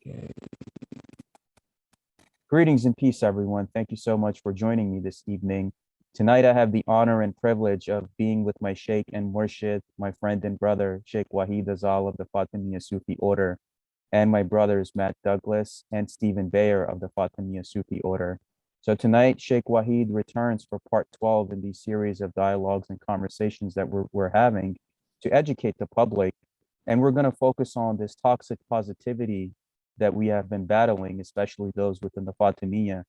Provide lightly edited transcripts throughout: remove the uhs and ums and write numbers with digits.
Okay. Greetings and peace, everyone. Thank you so much for joining me this evening. Tonight, I have the honor and privilege of being with my Shaykh and Murshid, my friend and brother, Shaykh Wahid Azal of the Fatimiya Sufi order, and my brothers, Matt Douglas and Stephen Bayer of the Fatimiya Sufi order. So tonight, Shaykh Wahid returns for part 12 in the series of dialogues and conversations that we're having to educate the public. And we're going to focus on this toxic positivity that we have been battling, especially those within the Fatimiya.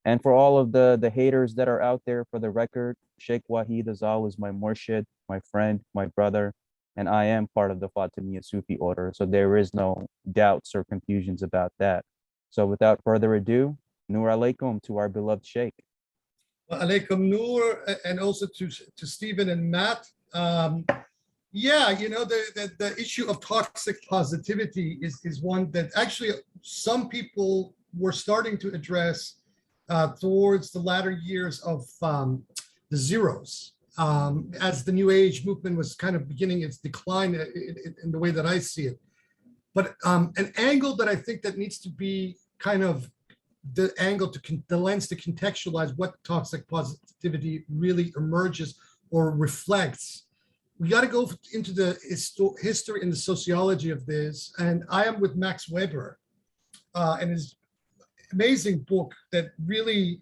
And for all of the haters that are out there, for the record, Shaykh Wahid Azal is my murshid, my friend, my brother, and I am part of the Fatimiya Sufi order. So there is no doubts or confusions about that. So without further ado, Nur alaikum to our beloved Shaykh. Wa alaikum Nur, and also to Stephen and Matt. Yeah, you know, the issue of toxic positivity is one that actually some people were starting to address towards the latter years of the zeros, as the New Age movement was kind of beginning its decline in the way that I see it. But an angle that I think that needs to be kind of the angle the lens to contextualize what toxic positivity really emerges or reflects. We got to go into the history and the sociology of this. And I am with Max Weber and his amazing book that really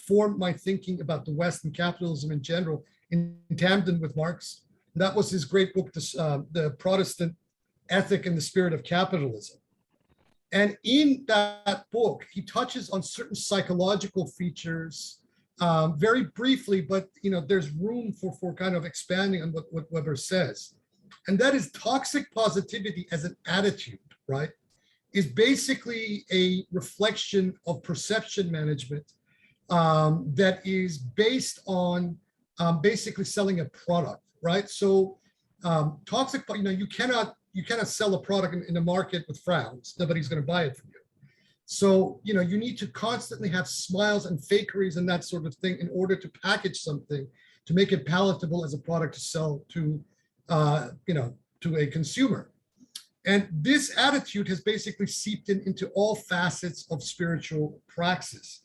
formed my thinking about the West and capitalism in general in tandem with Marx. And that was his great book, The Protestant Ethic and the Spirit of Capitalism. And in that book, he touches on certain psychological features very briefly, but you know, there's room for kind of expanding on what Weber says. And that is toxic positivity as an attitude, right, is basically a reflection of perception management that is based on basically selling a product, right? So toxic, you know, you cannot sell a product in the market with frowns. Nobody's going to buy it from you. So, you know, you need to constantly have smiles and fakeries and that sort of thing in order to package something to make it palatable as a product to sell to, you know, to a consumer. And this attitude has basically seeped into all facets of spiritual praxis,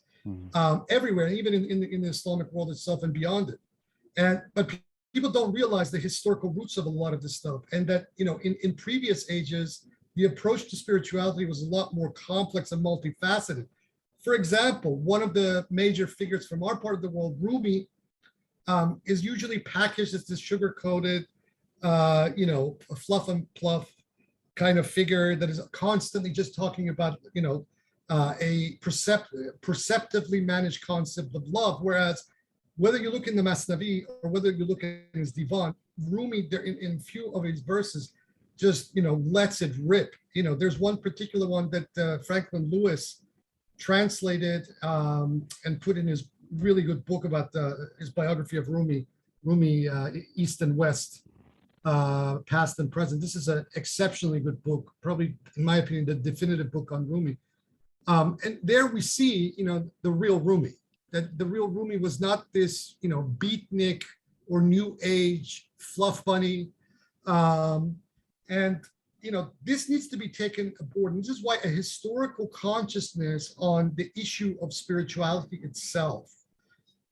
everywhere, even in the Islamic world itself and beyond it. But people don't realize the historical roots of a lot of this stuff, and that, you know, in previous ages, the approach to spirituality was a lot more complex and multifaceted. For example, one of the major figures from our part of the world, RUMI, is usually packaged as this sugar-coated, you know, a fluff and pluff kind of figure that is constantly just talking about, you know, a perceptively managed concept of love. Whereas whether you look in the Masnavi or whether you look in his Divan, Rumi, there in few of his verses, just, you know, lets it rip. You know, there's one particular one that Franklin Lewis translated and put in his really good book about his biography of Rumi, East and West, past and present. This is an exceptionally good book, probably, in my opinion, the definitive book on Rumi. And there we see, you know, the real Rumi, that the real Rumi was not this, you know, beatnik or new age fluff bunny. And, you know, this needs to be taken aboard. And this is why a historical consciousness on the issue of spirituality itself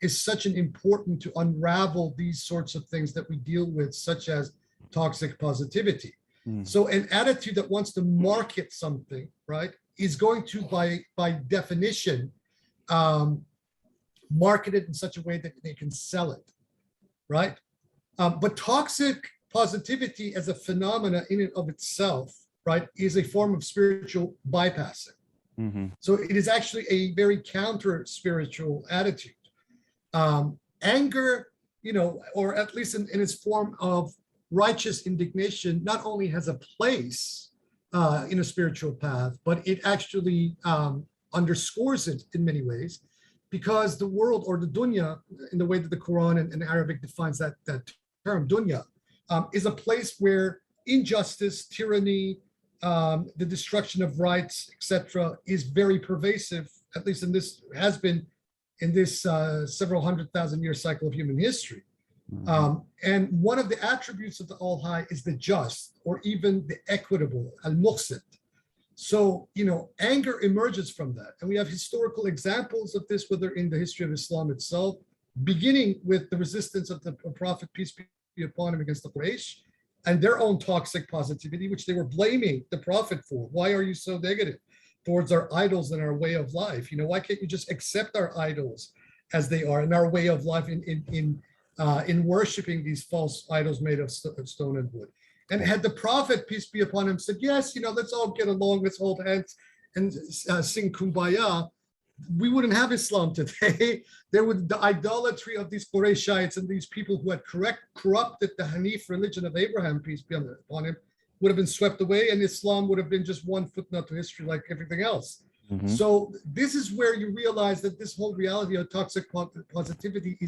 is such an important to unravel these sorts of things that we deal with, such as toxic positivity. So an attitude that wants to market something, right, is going to, by definition, market it in such a way that they can sell it, right? But toxic positivity as a phenomena in and of itself, right, is a form of spiritual bypassing. So it is actually a very counter-spiritual attitude. Anger, you know, or at least in its form of righteous indignation, not only has a place in a spiritual path, but it actually underscores it in many ways, because the world, or the dunya, in the way that the Quran and Arabic defines that term, dunya, is a place where injustice, tyranny, the destruction of rights, etc., is very pervasive, at least in this, has been in this several 100,000-year cycle of human history. And one of the attributes of the All High is the just, or even the equitable, al-muqsit. So, anger emerges from that. And we have historical examples of this, whether in the history of Islam itself, beginning with the resistance of the Prophet, peace be upon him, against the Quraysh and their own toxic positivity, which they were blaming the Prophet for. Why are you so negative towards our idols and our way of life? Why can't you just accept our idols as they are and our way of life in worshiping these false idols made of stone and wood? And had the Prophet, peace be upon him, said, yes, let's all get along, let's hold hands and sing Kumbaya, we wouldn't have Islam today. There would the idolatry of these Qurayshites and these people who had corrupted the Hanif religion of Abraham, peace be upon him, would have been swept away, and Islam would have been just one footnote to history like everything else. Mm-hmm. So this is where you realize that this whole reality of toxic positivity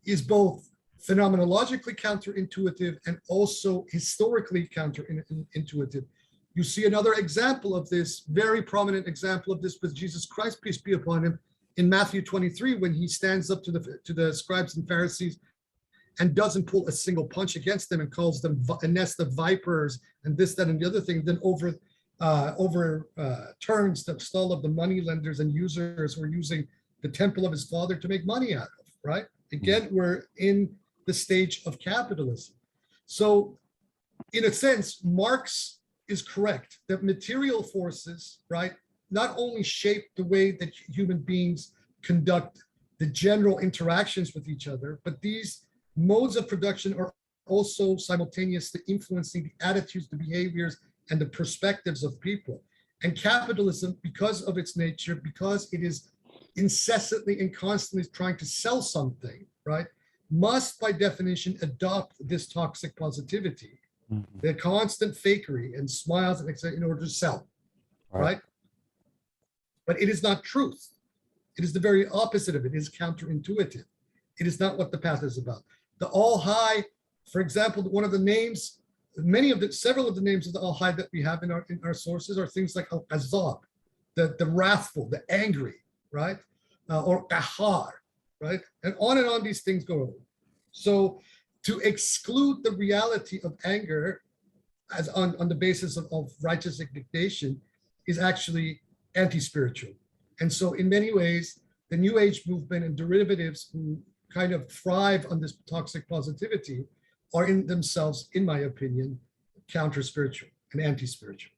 is both phenomenologically counterintuitive and also historically counterintuitive. You see another example of this, very prominent example of this with Jesus Christ, peace be upon him, in Matthew 23, when he stands up to the scribes and Pharisees and doesn't pull a single punch against them and calls them a nest of vipers and this, that, and the other thing, then overturns the stall of the money lenders and users who are using the temple of his father to make money out of, right? Again, we're in the stage of capitalism. So in a sense, Marx is correct that material forces, right, not only shape the way that human beings conduct the general interactions with each other, but these modes of production are also simultaneously influencing the attitudes, the behaviors, and the perspectives of people. And capitalism, because of its nature, because it is incessantly and constantly trying to sell something, right, must by definition adopt this toxic positivity, the constant fakery and smiles and etc. in order to sell, right? But it is not truth. It is the very opposite of it. It is counterintuitive. It is not what the path is about. The All High, for example, one of the names, several of the names of the All High that we have in our sources are things like Al Azab, the wrathful, the angry, right? Or Qahar, right? And on these things go. So to exclude the reality of anger as on the basis of righteous indignation is actually anti-spiritual. And so in many ways, the New Age movement and derivatives who kind of thrive on this toxic positivity are in themselves, in my opinion, counter-spiritual and anti-spiritual.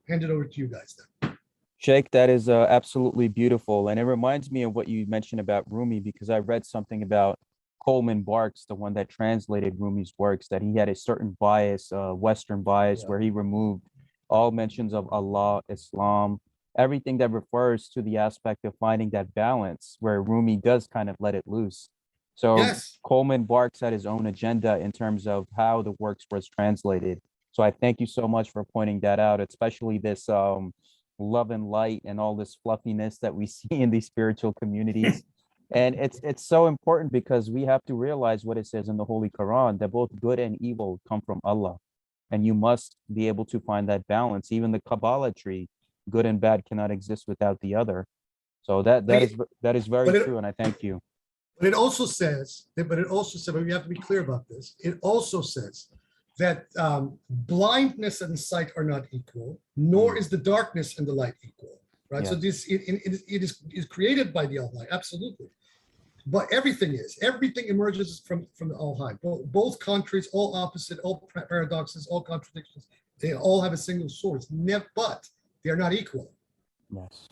Hand it over to you guys then. Shaykh, that is absolutely beautiful. And it reminds me of what you mentioned about Rumi, because I read something about Coleman Barks, the one that translated Rumi's works, that he had a certain bias, Western bias, where he removed all mentions of Allah, Islam, everything that refers to the aspect of finding that balance, where Rumi does kind of let it loose. So yes, Coleman Barks had his own agenda in terms of how the works was translated. So I thank you so much for pointing that out, especially this love and light and all this fluffiness that we see in these spiritual communities. And it's so important because we have to realize what it says in the Holy Quran, that both good and evil come from Allah. And you must be able to find that balance. Even the Kabbalah tree, good and bad cannot exist without the other. So that is very true, and I thank you. But it also says, but we have to be clear about this. It also says that blindness and sight are not equal, nor is the darkness and the light equal, right? Yes. So this it is created by the All High, absolutely. But everything emerges from the All High. Both countries, all opposite, all paradoxes, all contradictions, they all have a single source, but they are not equal. Yes.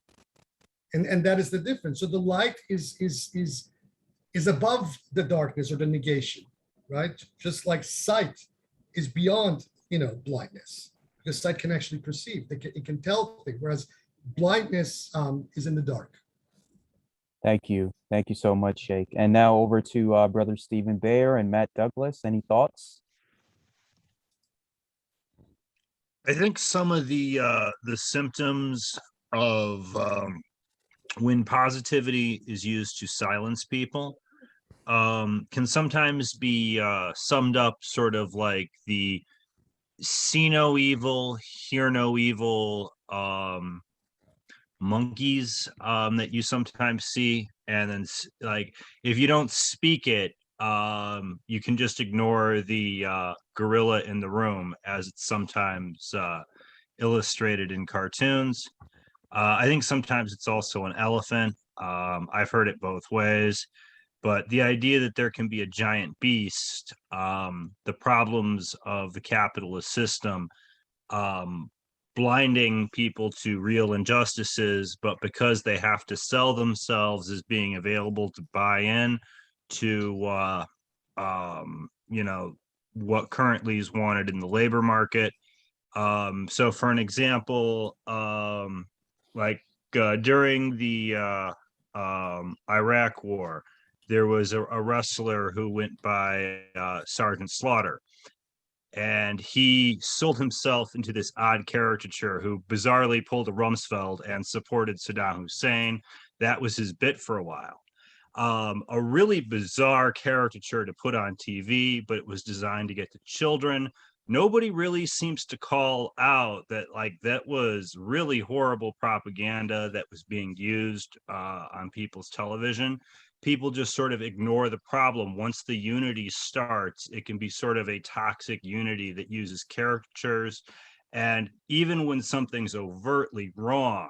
And that is the difference. So the light is above the darkness or the negation, right? Just like sight is beyond, blindness, because sight can actually perceive. It can tell things, whereas blindness is in the dark. Thank you. Thank you so much, Shaykh. And now over to Brother Stephen Bayer and Matt Douglas. Any thoughts? I think some of the symptoms of when positivity is used to silence people can sometimes be summed up sort of like the see no evil, hear no evil monkeys that you sometimes see. And then like, if you don't speak it, you can just ignore the gorilla in the room, as it's sometimes illustrated in cartoons. I think sometimes it's also an elephant. I've heard it both ways. But the idea that there can be a giant beast, the problems of the capitalist system, um, blinding people to real injustices, but because they have to sell themselves as being available to buy in to, what currently is wanted in the labor market. So for an example, like during the Iraq War, there was a wrestler who went by Sergeant Slaughter, and he sold himself into this odd caricature who bizarrely pulled a Rumsfeld and supported Saddam Hussein. That was his bit for a while. A really bizarre caricature to put on TV, but it was designed to get to children. Nobody really seems to call out that that was really horrible propaganda that was being used on people's television. People just sort of ignore the problem. Once the unity starts, it can be sort of a toxic unity that uses caricatures. And even when something's overtly wrong,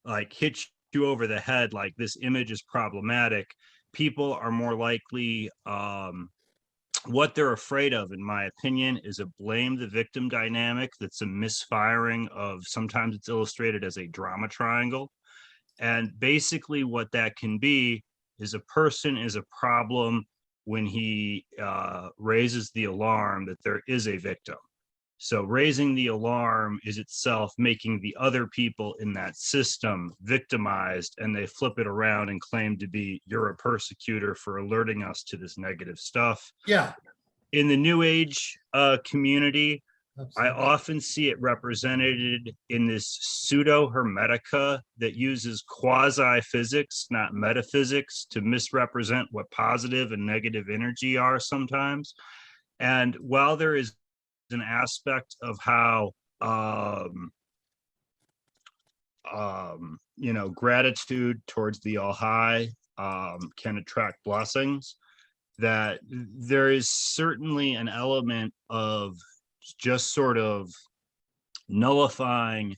like hits you over the head, like this image is problematic, people are more likely, what they're afraid of, in my opinion, is a blame the victim dynamic that's a misfiring of, sometimes it's illustrated as a drama triangle. And basically what that can be is a person is a problem when he raises the alarm that there is a victim. So raising the alarm is itself making the other people in that system victimized, and they flip it around and claim to be, you're a persecutor for alerting us to this negative stuff. Yeah. In the New Age community, I Absolutely. often see it represented in this pseudo hermetica that uses quasi physics, not metaphysics, to misrepresent what positive and negative energy are sometimes. And while there is an aspect of how gratitude towards the all high can attract blessings, that there is certainly an element of just sort of nullifying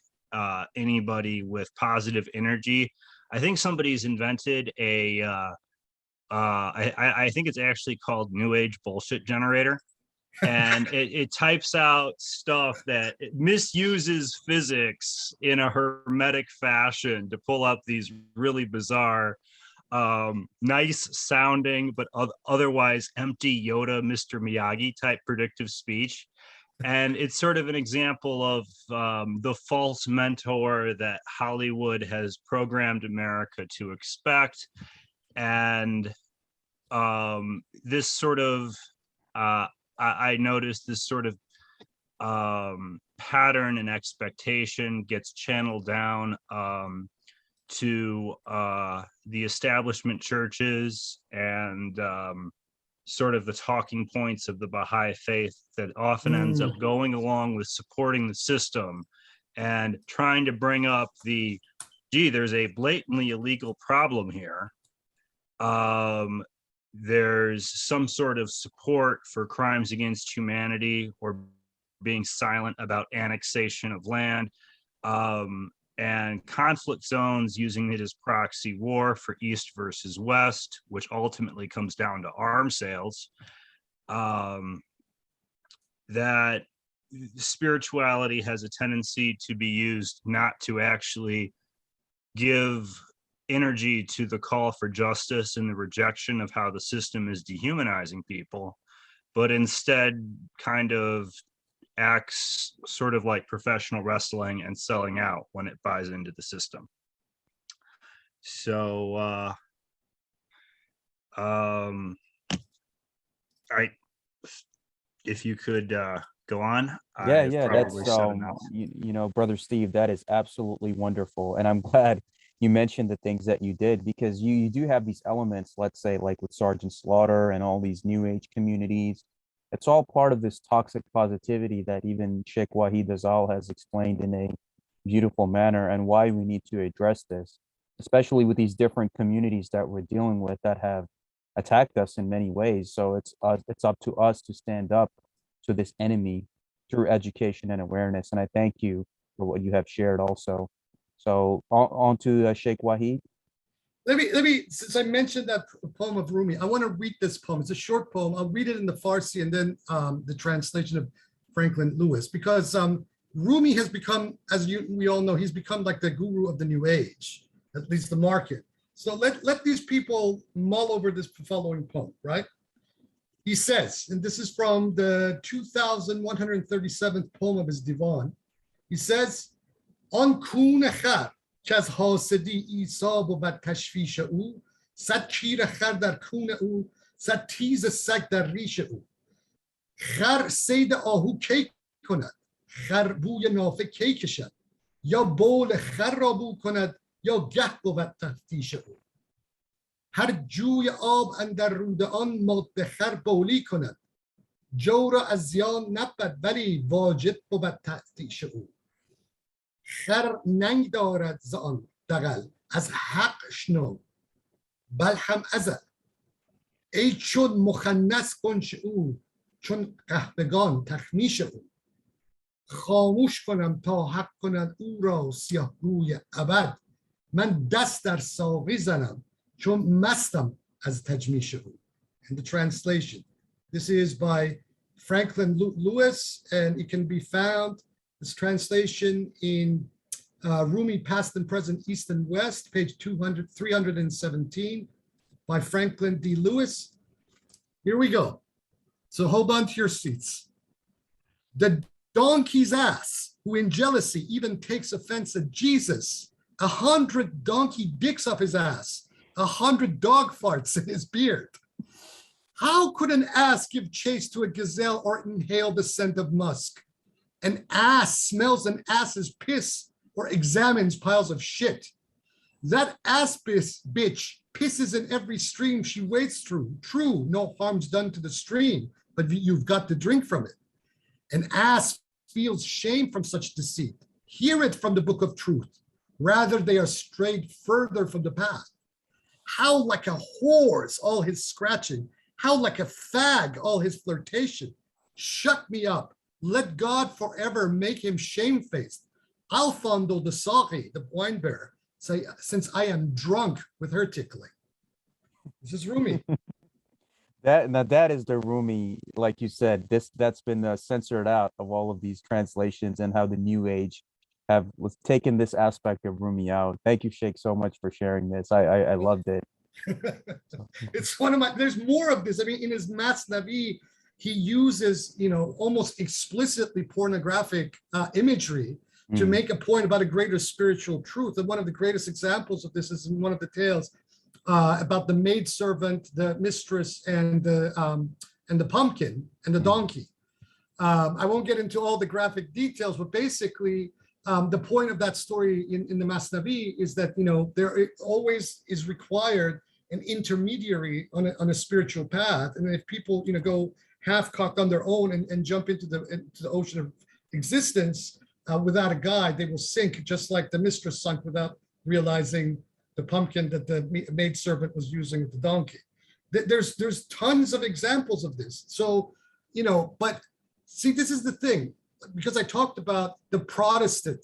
anybody with positive energy. I think somebody's invented I think it's actually called New Age bullshit generator, and it types out stuff that it misuses physics in a hermetic fashion to pull up these really bizarre, nice sounding but otherwise empty Yoda, Mr. Miyagi type predictive speech. And it's sort of an example of the false mentor that Hollywood has programmed America to expect. And this sort of I noticed this sort of pattern and expectation gets channeled down to the establishment churches and sort of the talking points of the Baha'i faith that often ends up going along with supporting the system and trying to bring up the, gee, there's a blatantly illegal problem here. There's some sort of support for crimes against humanity or being silent about annexation of land, and conflict zones, using it as proxy war for East versus West, which ultimately comes down to arms sales. That spirituality has a tendency to be used not to actually give energy to the call for justice and the rejection of how the system is dehumanizing people, but instead kind of acts sort of like professional wrestling and selling out when it buys into the system. So if you could go on. Yeah, that's brother Steve, that is absolutely wonderful, and I'm glad you mentioned the things that you did, because you do have these elements, let's say like with Sergeant Slaughter and all these new age communities. It's all part of this toxic positivity that even Sheikh Wahid Azal has explained in a beautiful manner, and why we need to address this, especially with these different communities that we're dealing with that have attacked us in many ways. So it's up to us to stand up to this enemy through education and awareness. And I thank you for what you have shared also. So on to Sheikh Wahid. Let me, since I mentioned that poem of Rumi, I want to read this poem. It's a short poem. I'll read it in the Farsi and then the translation of Franklin Lewis, because Rumi has become, as we all know, he's become like the guru of the new age, at least the market. So let these people mull over this following poem, right? He says, and this is from the 2137th poem of his divan. He says, "On kun khar که از حاسدی عیسی بود تشویش او صد کیر خر در کون او صد تیز سگ در ریش او خر صید آهو کی کند خر بوی نافه کی کشد یا بول خر را بو کند یا گه بود تفتیش او هر جوی آب اندر رود آن ماده خر بولی کند جو را از زیان نبود ولی واجب بود تفتیش او خر ننگ دارد ز آن دغل از حق شنو بل هم ازل ای چون مخنث کنش او چون قحبگان تخمیش او خاموش کنم تا حق کند او را سیاه روی ابد من دست در ساقی زنم چون مستم از تجمیش او. And the translation, this is by Franklin Lewis, and it can be found, this translation, in Rumi, Past and Present, East and West, page 317 by Franklin D. Lewis. Here we go. So hold on to your seats. The donkey's ass, who in jealousy even takes offense at Jesus, 100 donkey dicks up his ass, 100 dog farts in his beard. How could an ass give chase to a gazelle or inhale the scent of musk? An ass smells an ass's piss or examines piles of shit. That ass bitch pisses in every stream she wades through. True, no harm's done to the stream, but you've got to drink from it. An ass feels shame from such deceit. Hear it from the book of truth. Rather, they are strayed further from the path. How like a whore's all his scratching. How like a fag all his flirtation. Shut me up. Let God forever make him shamefaced. I'll fondle the Saki, the wine bearer, say, since I am drunk with her tickling. This is Rumi. That is the Rumi, like you said. That's been censored out of all of these translations, and how the New Age was taken this aspect of Rumi out. Thank you, Sheikh, so much for sharing this. I loved it. It's one of my, there's more of this. I mean, in his Masnavi, he uses, almost explicitly pornographic imagery to make a point about a greater spiritual truth. And one of the greatest examples of this is in one of the tales about the maidservant, the mistress, and the pumpkin and the donkey. I won't get into all the graphic details, but basically the point of that story in the Masnavi is that, there always is required an intermediary on a spiritual path. And if people, go half-cocked on their own and jump into the ocean of existence without a guide, they will sink, just like the mistress sunk without realizing the pumpkin that the maidservant was using with the donkey. There's tons of examples of this. So, but see, this is the thing, because I talked about the Protestant,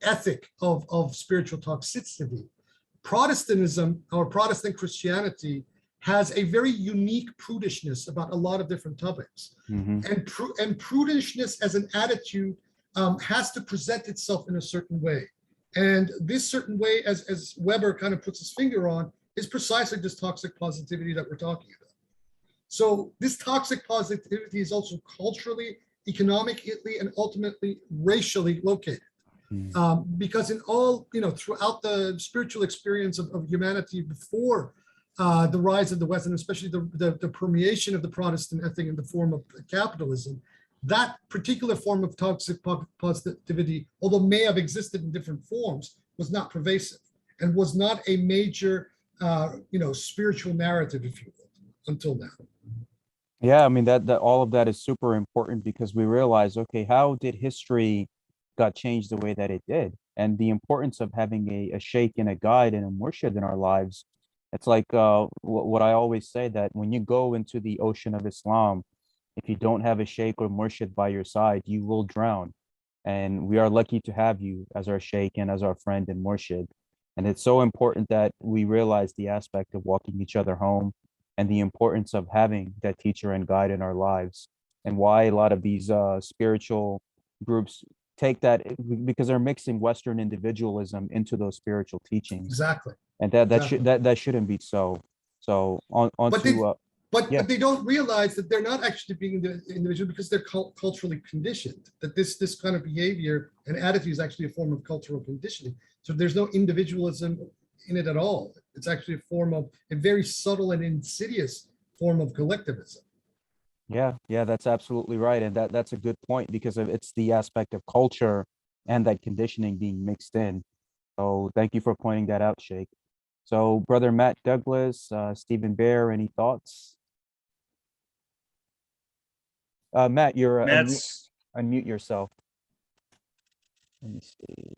ethic of spiritual toxicity. Protestantism, or Protestant Christianity, has a very unique prudishness about a lot of different topics. And prudishness as an attitude has to present itself in a certain way. And this certain way, as Weber kind of puts his finger on, is precisely this toxic positivity that we're talking about. So this toxic positivity is also culturally, economically, and ultimately racially located. Because in all, throughout the spiritual experience of humanity before the rise of the West, and especially the permeation of the Protestant ethic in the form of capitalism, that particular form of toxic positivity, although may have existed in different forms, was not pervasive and was not a major, spiritual narrative, if you will, until now. Yeah, I mean, that all of that is super important, because we realize, okay, how did history got changed the way that it did? And the importance of having a sheikh and a guide and a murshid in our lives. It's like what I always say, that when you go into the ocean of Islam, if you don't have a sheikh or murshid by your side, you will drown. And we are lucky to have you as our Sheikh and as our friend and Murshid. And it's so important that we realize the aspect of walking each other home and the importance of having that teacher and guide in our lives, and why a lot of these spiritual groups take that because they're mixing Western individualism into those spiritual teachings. Exactly. And that Exactly. that shouldn't be so. So on But they, to yeah. but they don't realize that they're not actually being the individual because they're culturally conditioned. That this kind of behavior and attitude is actually a form of cultural conditioning. So there's no individualism in it at all. It's actually a form of a very subtle and insidious form of collectivism. Yeah, that's absolutely right. And that's a good point because it's the aspect of culture and that conditioning being mixed in. So thank you for pointing that out, Sheikh. So Brother Matt Douglas, Stephen Bear, any thoughts? Matt, you're That's unmute yourself. Let me see.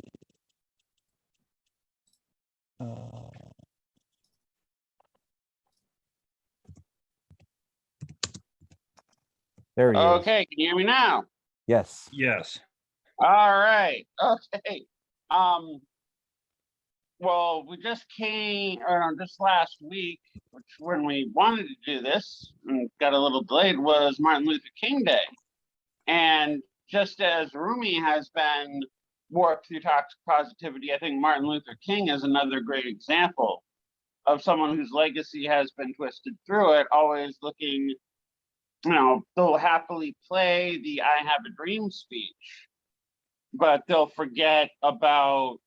There he is. Okay, can you hear me now? Yes. yes. All right. Okay. Well, we just came, or no, just last week, which when we wanted to do this and got a little delayed, was Martin Luther King Day. And just as RUMI has been warped through toxic positivity, I think Martin Luther King is another great example of someone whose legacy has been twisted through it, always looking, they'll happily play the I have a dream speech, but they'll forget about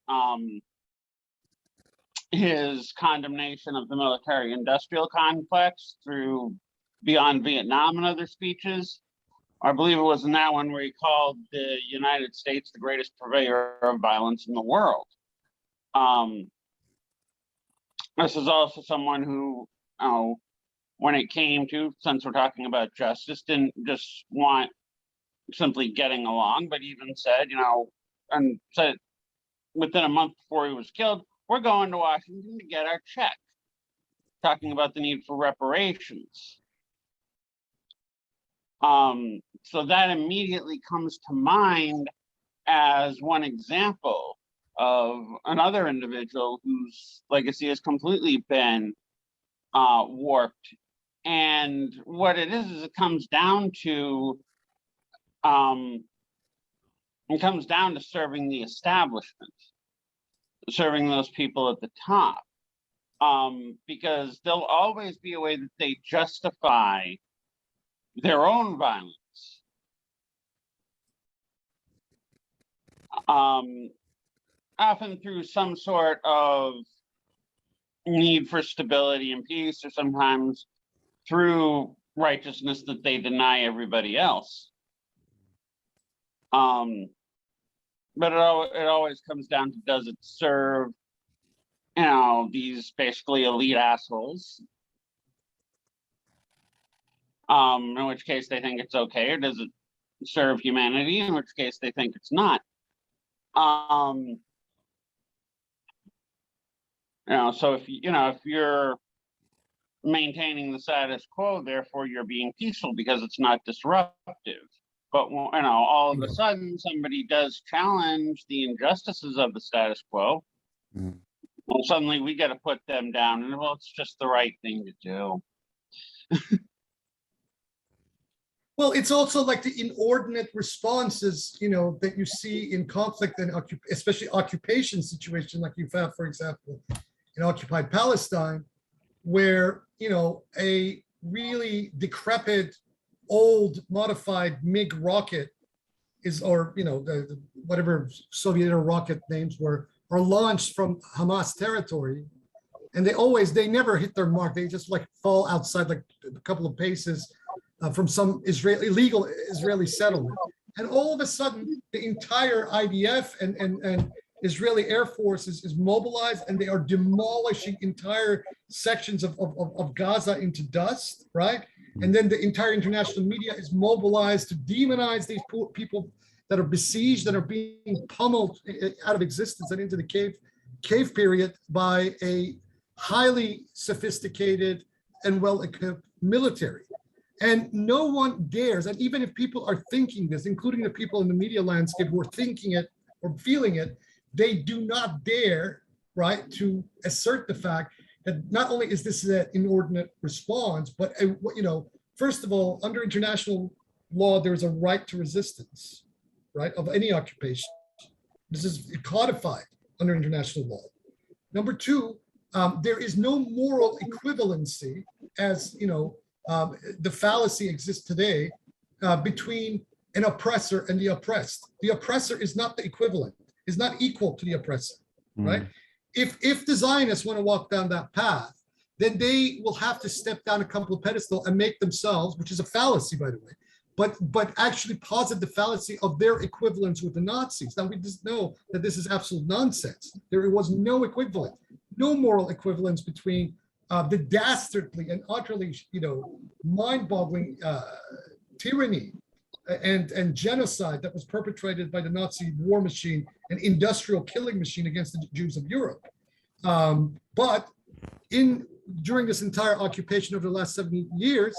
his condemnation of the military industrial complex through Beyond Vietnam and other speeches. I believe it was in that one where he called the United States the greatest purveyor of violence in the world. This is also someone who, when it came to, since we're talking about justice, didn't just want simply getting along, but even said, and said within a month before he was killed, we're going to Washington to get our check, talking about the need for reparations. So that immediately comes to mind as one example of another individual whose legacy has completely been warped. And what it is it comes down to serving the establishment, serving those people at the top, because there'll always be a way that they justify their own violence. Often through some sort of need for stability and peace, or sometimes through righteousness that they deny everybody else. But it always comes down to, does it serve, these basically elite assholes? In which case they think it's okay, or does it serve humanity? In which case they think it's not. So if you're maintaining the status quo, therefore you're being peaceful because it's not disruptive. But all of a sudden somebody does challenge the injustices of the status quo. Mm. Well, suddenly we got to put them down, and well, it's just the right thing to do. Well, it's also like the inordinate responses, that you see in conflict and especially occupation situation, like you found, for example, in occupied Palestine, where, a really decrepit, old, modified MiG rocket is, or, whatever Soviet era rocket names were, are launched from Hamas territory. And they never hit their mark. They just like fall outside like a couple of paces from some illegal Israeli settlement. And all of a sudden, the entire IDF and Israeli Air Force is mobilized, and they are demolishing entire sections of Gaza into dust, right? And then the entire international media is mobilized to demonize these people that are besieged, that are being pummeled out of existence and into the cave period by a highly sophisticated and well-equipped military. And no one dares, and even if people are thinking this, including the people in the media landscape who are thinking it or feeling it, they do not dare, right, to assert the fact that not only is this an inordinate response, but, first of all, under international law, there's a right to resistance, right, of any occupation. This is codified under international law. Number two, there is no moral equivalency, as the fallacy exists today, between an oppressor and the oppressed. The oppressor is not the equivalent, is not equal to the oppressor, right? If the Zionists want to walk down that path, then they will have to step down a couple of pedestals and make themselves, which is a fallacy, by the way, but actually posit the fallacy of their equivalence with the Nazis. Now, we just know that this is absolute nonsense. There was no equivalent, no moral equivalence between the dastardly and utterly, mind-boggling tyranny and genocide that was perpetrated by the Nazi war machine and industrial killing machine against the Jews of Europe. But during this entire occupation over the last 70 years,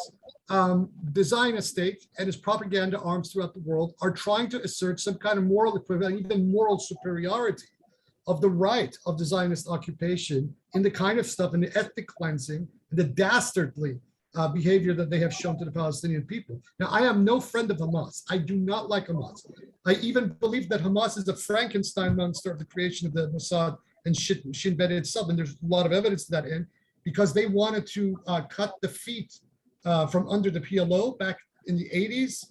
the Zionist state and its propaganda arms throughout the world are trying to assert some kind of moral equivalent, even moral superiority of the right of the Zionist occupation in the kind of stuff and the ethnic cleansing and the dastardly behavior that they have shown to the Palestinian people. Now, I am no friend of Hamas. I do not like Hamas. I even believe that Hamas is the Frankenstein monster of the creation of the Mossad and Shin Bet itself, and there's a lot of evidence to that end, because they wanted to cut the feet from under the PLO back in the 80s.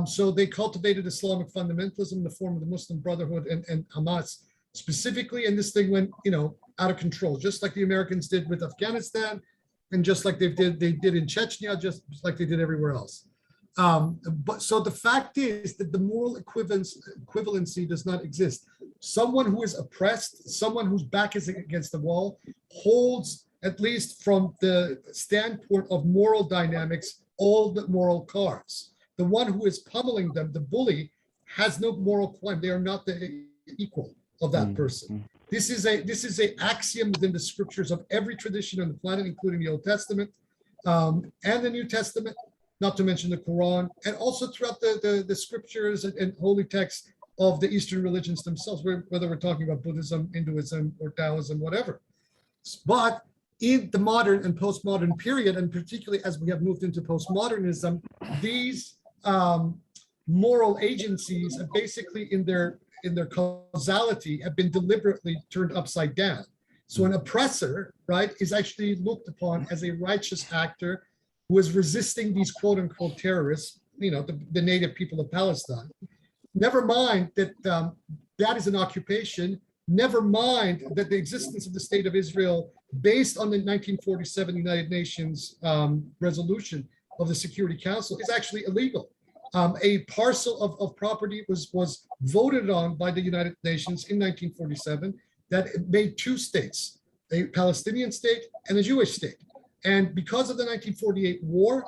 So they cultivated Islamic fundamentalism in the form of the Muslim Brotherhood and Hamas specifically, and this thing went, out of control, just like the Americans did with Afghanistan, and just like they did in Chechnya, just like they did everywhere else. But so the fact is that the moral equivalency does not exist. Someone who is oppressed, someone whose back is against the wall, holds, at least from the standpoint of moral dynamics, all the moral cards. The one who is pummeling them, the bully, has no moral claim. They are not the equal of that person. This is a axiom within the scriptures of every tradition on the planet, including the Old Testament and the New Testament, not to mention the Quran, and also throughout the scriptures and holy texts of the Eastern religions themselves, whether we're talking about Buddhism, Hinduism, or Taoism, whatever. But in the modern and postmodern period, and particularly as we have moved into postmodernism, these moral agencies are basically in their causality have been deliberately turned upside down. So an oppressor, right, is actually looked upon as a righteous actor who is resisting these quote unquote terrorists, the native people of Palestine. Never mind that that is an occupation. Never mind that the existence of the state of Israel, based on the 1947 United Nations resolution of the Security Council, is actually illegal. A parcel of property was voted on by the United Nations in 1947 that made two states, a Palestinian state and a Jewish state. And because of the 1948 war,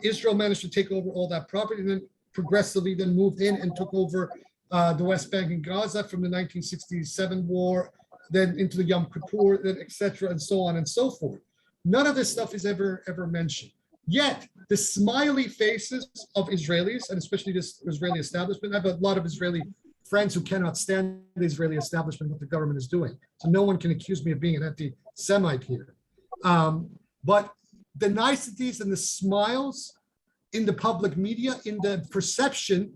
Israel managed to take over all that property and then progressively then moved in and took over the West Bank and Gaza from the 1967 war, then into the Yom Kippur, then et cetera, and so on and so forth. None of this stuff is ever mentioned. Yet the smiley faces of Israelis, and especially this Israeli establishment, I have a lot of Israeli friends who cannot stand the Israeli establishment, what the government is doing. So no one can accuse me of being an anti-Semite here. But the niceties and the smiles in the public media, in the perception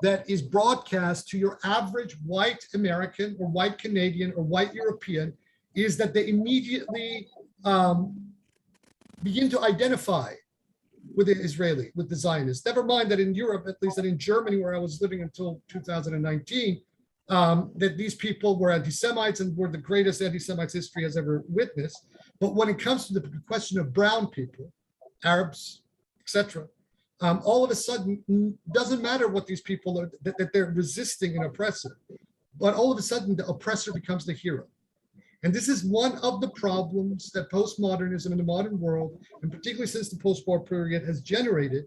that is broadcast to your average white American or white Canadian or white European, is that they immediately begin to identify with the Israeli, with the Zionists. Never mind that in Europe, at least that in Germany, where I was living until 2019, that these people were anti-Semites and were the greatest anti-Semites history has ever witnessed. But when it comes to the question of brown people, Arabs, etc., all of a sudden, doesn't matter what these people are, that they're resisting an oppressor, but all of a sudden the oppressor becomes the hero. And this is one of the problems that postmodernism in the modern world, and particularly since the post-war period, has generated.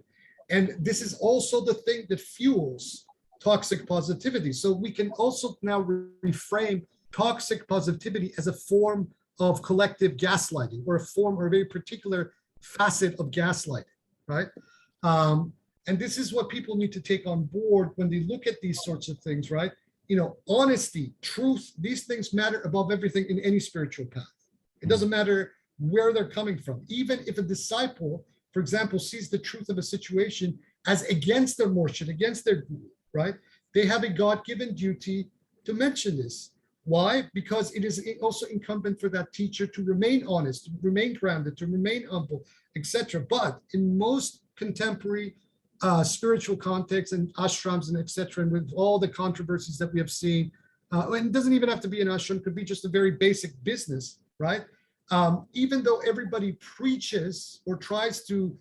And this is also the thing that fuels toxic positivity. So we can also now reframe toxic positivity as a form of collective gaslighting, or a form or a very particular facet of gaslighting, right? And this is what people need to take on board when they look at these sorts of things, right? Honesty, truth, these things matter above everything in any spiritual path. It doesn't matter where they're coming from. Even if a disciple, for example, sees the truth of a situation as against their murshid, against their guru, right? They have a God-given duty to mention this. Why? Because it is also incumbent for that teacher to remain honest, to remain grounded, to remain humble, etc. But in most contemporary spiritual contexts and ashrams and etc., and with all the controversies that we have seen, and it doesn't even have to be an ashram, it could be just a very basic business, right? Even though everybody preaches or tries to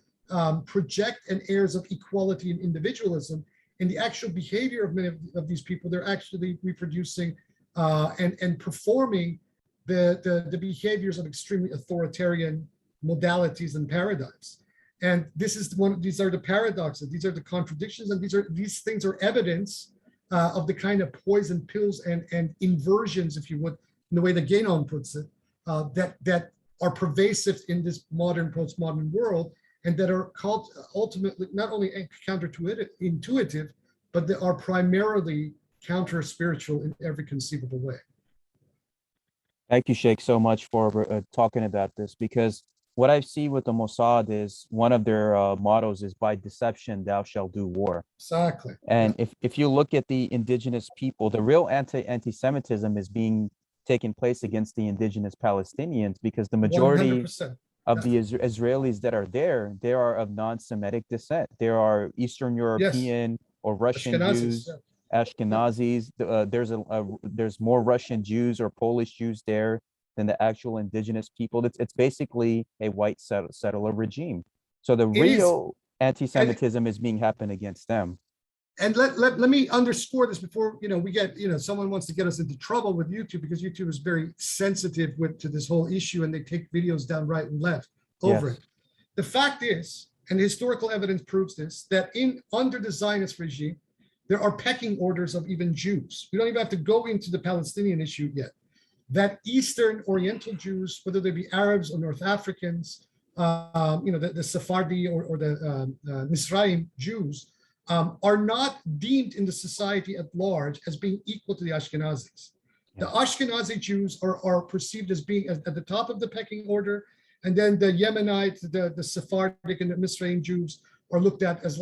project an airs of equality and individualism, in the actual behavior of many of these people, they're actually reproducing and performing the behaviors of extremely authoritarian modalities and paradigms. And these are the paradoxes, these are the contradictions, and these things are evidence of the kind of poison pills and inversions, if you would, in the way that Guénon puts it, that are pervasive in this modern, postmodern world, and that are called ultimately not only counter-intuitive, but they are primarily counter-spiritual in every conceivable way. Thank you, Sheikh, so much for talking about this, because what I see with the Mossad is one of their mottos is, by deception, thou shalt do war. Exactly. And if you look at the indigenous people, the real anti-Semitism is being taken place against the indigenous Palestinians, because the majority 100%. of the Israelis that are there, they are of non-Semitic descent. There are Eastern European or Russian Ashkenazis, Jews, yeah. Ashkenazis. There's more Russian Jews or Polish Jews there than the actual indigenous people. It's basically a white settler regime. So the real anti-Semitism is being happened against them. And let me underscore this before we get someone wants to get us into trouble with YouTube, because YouTube is very sensitive to this whole issue, and they take videos down right and left over it. The fact is, and historical evidence proves this, that under the Zionist regime, there are pecking orders of even Jews. We don't even have to go into the Palestinian issue yet. That Eastern Oriental Jews, whether they be Arabs or North Africans, the Sephardi or the Mizraim Jews, are not deemed in the society at large as being equal to the Ashkenazis. The Ashkenazi Jews are perceived as being at the top of the pecking order, and then the Yemenite, the Sephardic, and the Mizraim Jews are looked at as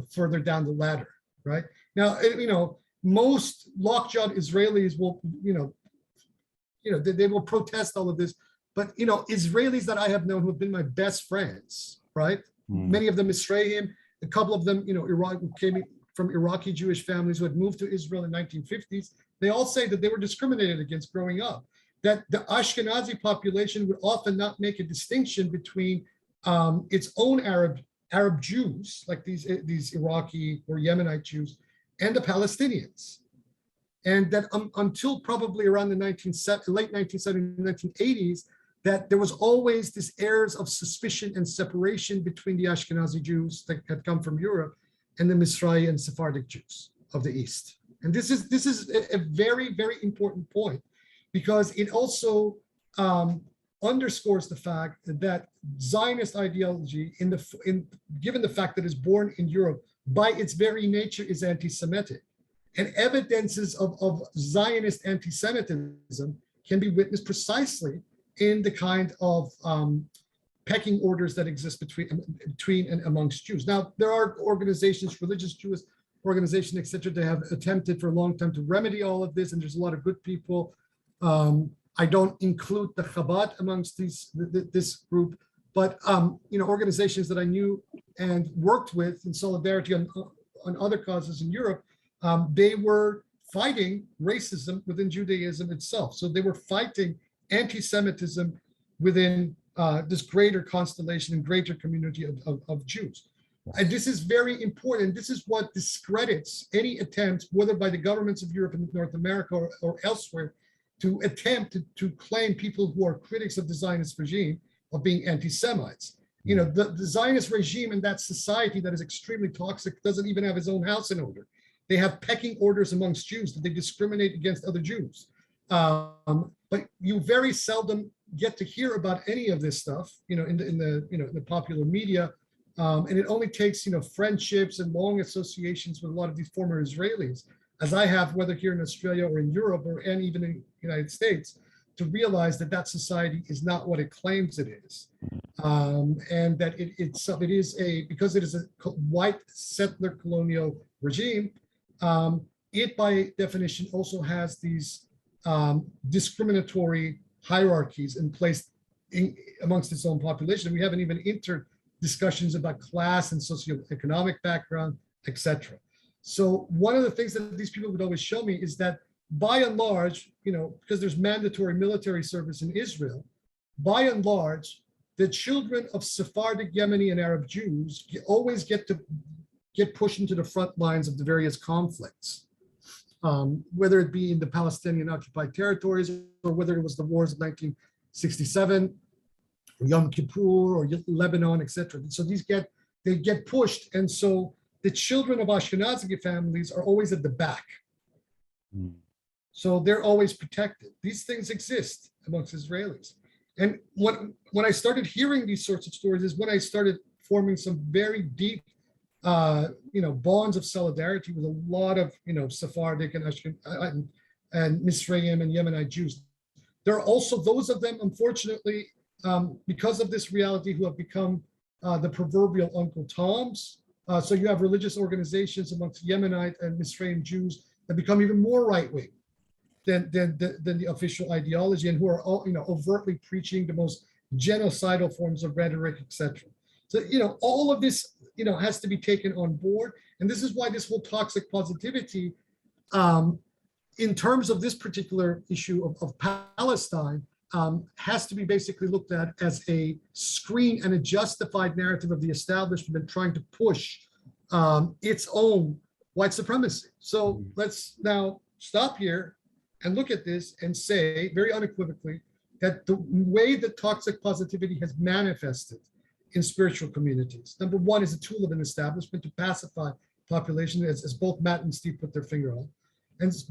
further down the ladder, right? Now, most lockjawed Israelis will, they will protest all of this, but Israelis that I have known who have been my best friends, right? Many of them Mizraim, a couple of them, Iraq, came from Iraqi Jewish families who had moved to Israel in the 1950s. They all say that they were discriminated against growing up, that the Ashkenazi population would often not make a distinction between its own Arab Jews, like these Iraqi or Yemenite Jews, and the Palestinians. And that until probably around the late 1970s, 1980s, that there was always this airs of suspicion and separation between the Ashkenazi Jews that had come from Europe and the Mizrahi and Sephardic Jews of the East. And this is a very, very important point, because it also underscores the fact that Zionist ideology, given the fact that it's born in Europe, by its very nature is anti-Semitic. And evidences of Zionist anti-Semitism can be witnessed precisely in the kind of pecking orders that exist between and amongst Jews. Now, there are organizations, religious Jewish organizations, etc., that have attempted for a long time to remedy all of this, and there's a lot of good people. I don't include the Chabad amongst this group, but organizations that I knew and worked with in solidarity on other causes in Europe, they were fighting racism within Judaism itself. So they were fighting anti-Semitism within this greater constellation and greater community of Jews. And this is very important. This is what discredits any attempt, whether by the governments of Europe and North America or elsewhere, to attempt to claim people who are critics of the Zionist regime of being anti-Semites. The Zionist regime in that society that is extremely toxic doesn't even have its own house in order. They have pecking orders amongst Jews that they discriminate against other Jews. But you very seldom get to hear about any of this stuff, in the popular media And it only takes, friendships and long associations with a lot of these former Israelis, as I have, whether here in Australia or in Europe and even in the United States, to realize that that society is not what it claims it is. And that because it is a white settler colonial regime, it by definition also has these discriminatory hierarchies in place amongst its own population. We haven't even entered discussions about class and socioeconomic background, etc. So one of the things that these people would always show me is that by and large, because there's mandatory military service in Israel, by and large, the children of Sephardic, Yemeni, and Arab Jews always get pushed into the front lines of the various conflicts, whether it be in the Palestinian occupied territories or whether it was the wars of 1967, Yom Kippur, or Lebanon, etc. So they get pushed, and so the children of Ashkenazi families are always at the back. So they're always protected. These things exist amongst Israelis. And when I started hearing these sorts of stories is when I started forming some very deep, bonds of solidarity with a lot of, Sephardic and Ashkenazi and Misraim and Yemenite Jews. There are also those of them, unfortunately, because of this reality, who have become the proverbial Uncle Toms. So you have religious organizations amongst Yemenite and Misraim Jews that become even more right-wing than the official ideology, and who are all, overtly preaching the most genocidal forms of rhetoric, etc. So, all of this, has to be taken on board. And this is why this whole toxic positivity, in terms of this particular issue of Palestine, has to be basically looked at as a screen and a justified narrative of the establishment trying to push its own white supremacy. So let's now stop here and look at this and say very unequivocally that the way that toxic positivity has manifested in spiritual communities, number one, is a tool of an establishment to pacify population, as both Matt and Steve put their finger on.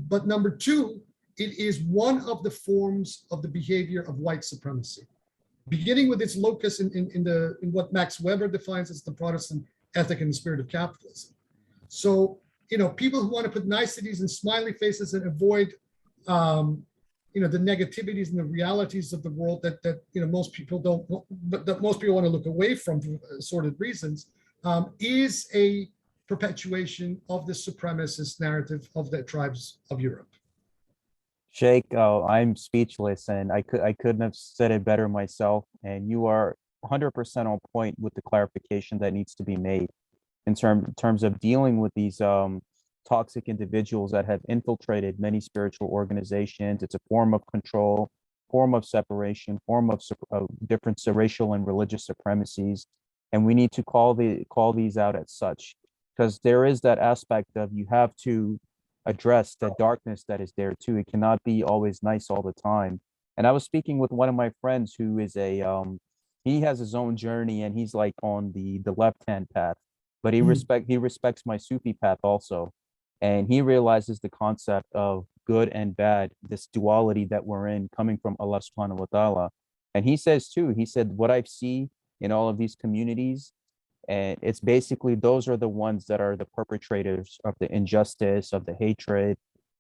But number two, it is one of the forms of the behavior of white supremacy, beginning with its locus in what Max Weber defines as the Protestant ethic and the spirit of capitalism. So, people who want to put niceties and smiley faces and avoid, the negativities and the realities of the world that most people don't, but that most people want to look away from for assorted reasons, is a perpetuation of the supremacist narrative of the tribes of Europe. Sheikh, I'm speechless, and I couldn't have said it better myself. And you are 100% on point with the clarification that needs to be made in terms of dealing with these toxic individuals that have infiltrated many spiritual organizations. It's a form of control, form of separation, form of different racial and religious supremacies, and we need to call these out as such, because there is that aspect of you have to address the darkness that is there too. It cannot be always nice all the time. And I was speaking with one of my friends who is he has his own journey, and he's like on the left-hand path, but he respects my Sufi path also. And he realizes the concept of good and bad, this duality that we're in, coming from Allah subhanahu wa ta'ala. And he says too, he said, what I see in all of these communities, and it's basically those are the ones that are the perpetrators of the injustice, of the hatred,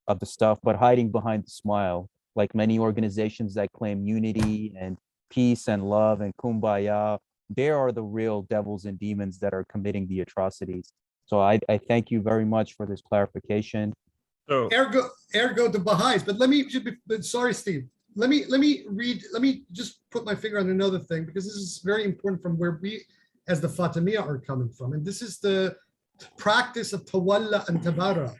of the stuff, but hiding behind the smile, like many organizations that claim unity and peace and love and kumbaya. They are the real devils and demons that are committing the atrocities. So I thank you very much for this clarification. So, Ergo the Baha'is. But sorry, Steve. Let me just put my finger on another thing, because this is very important from where we as the Fatimiya are coming from. And this is the practice of tawalla and tabara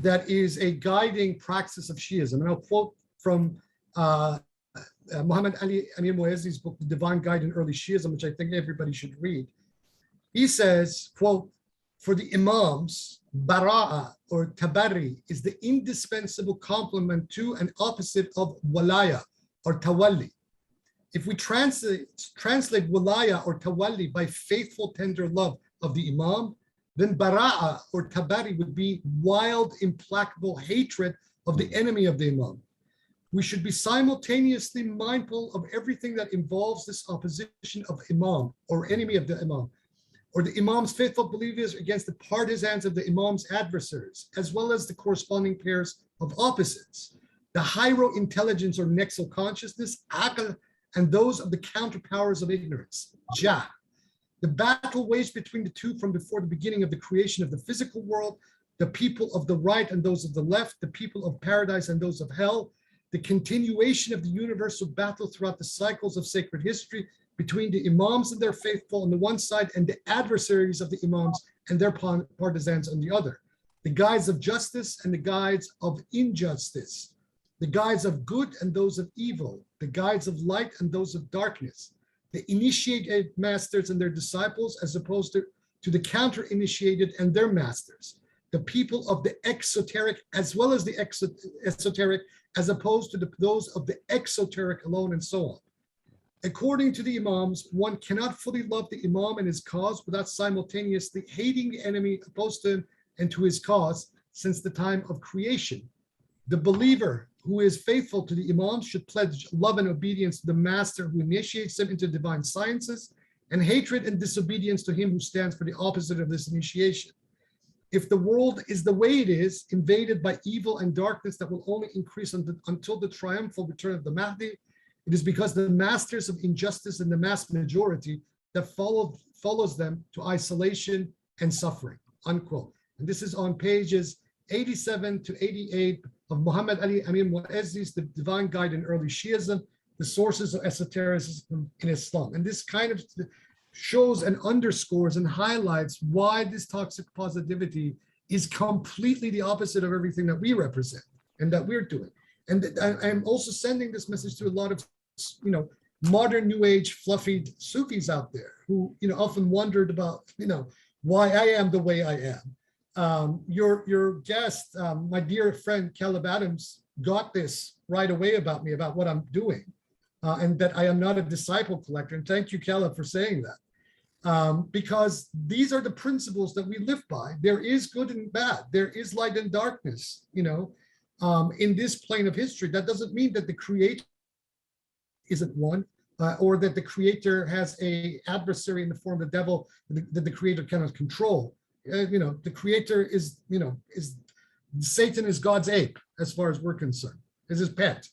that is a guiding practice of Shiism. And I'll quote from Muhammad Ali Amir Muezzi's book, The Divine Guide in Early Shiism, which I think everybody should read. He says, quote, for the Imams, bara'a or tabari is the indispensable complement to and opposite of walaya or tawalli. If we translate walaya or tawalli by faithful, tender love of the Imam, then bara'a or tabari would be wild, implacable hatred of the enemy of the Imam. We should be simultaneously mindful of everything that involves this opposition of Imam or enemy of the Imam. or the Imam's faithful believers against the partisans of the Imam's adversaries, as well as the corresponding pairs of opposites, the hyro-intelligence or nexal consciousness, aql, and those of the counterpowers of ignorance, jah. The battle waged between the two from before the beginning of the creation of the physical world, the people of the right and those of the left, the people of paradise and those of hell, the continuation of the universal battle throughout the cycles of sacred history between the Imams and their faithful on the one side and the adversaries of the Imams and their partisans on the other, the guides of justice and the guides of injustice, the guides of good and those of evil, the guides of light and those of darkness, the initiated masters and their disciples as opposed to the counter-initiated and their masters, the people of the exoteric as well as the esoteric as opposed to those of the exoteric alone, and so on. According to the Imams, one cannot fully love the Imam and his cause without simultaneously hating the enemy opposed to him and to his cause since the time of creation. The believer who is faithful to the Imam should pledge love and obedience to the master who initiates him into divine sciences, and hatred and disobedience to him who stands for the opposite of this initiation. If the world is the way it is, invaded by evil and darkness that will only increase until the triumphal return of the Mahdi, it is because the masters of injustice and the mass majority that follows them to isolation and suffering, unquote. And this is on pages 87 to 88 of Muhammad Ali Amin Mu'azzi's The Divine Guide in Early Shiism, the sources of esotericism in Islam. And this kind of shows and underscores and highlights why this toxic positivity is completely the opposite of everything that we represent and that we're doing. And I'm also sending this message to a lot of, modern new age fluffy Sufis out there who, often wondered about, why I am the way I am. Your guest, my dear friend, Caleb Adams, got this right away about me, about what I'm doing. And that I am not a disciple collector. And thank you, Caleb, for saying that. Because these are the principles that we live by. There is good and bad. There is light and darkness, in this plane of history. That doesn't mean that the creator isn't one, or that the creator has a adversary in the form of the devil that the creator cannot control. The creator is Satan is God's ape, as far as we're concerned, is his pet.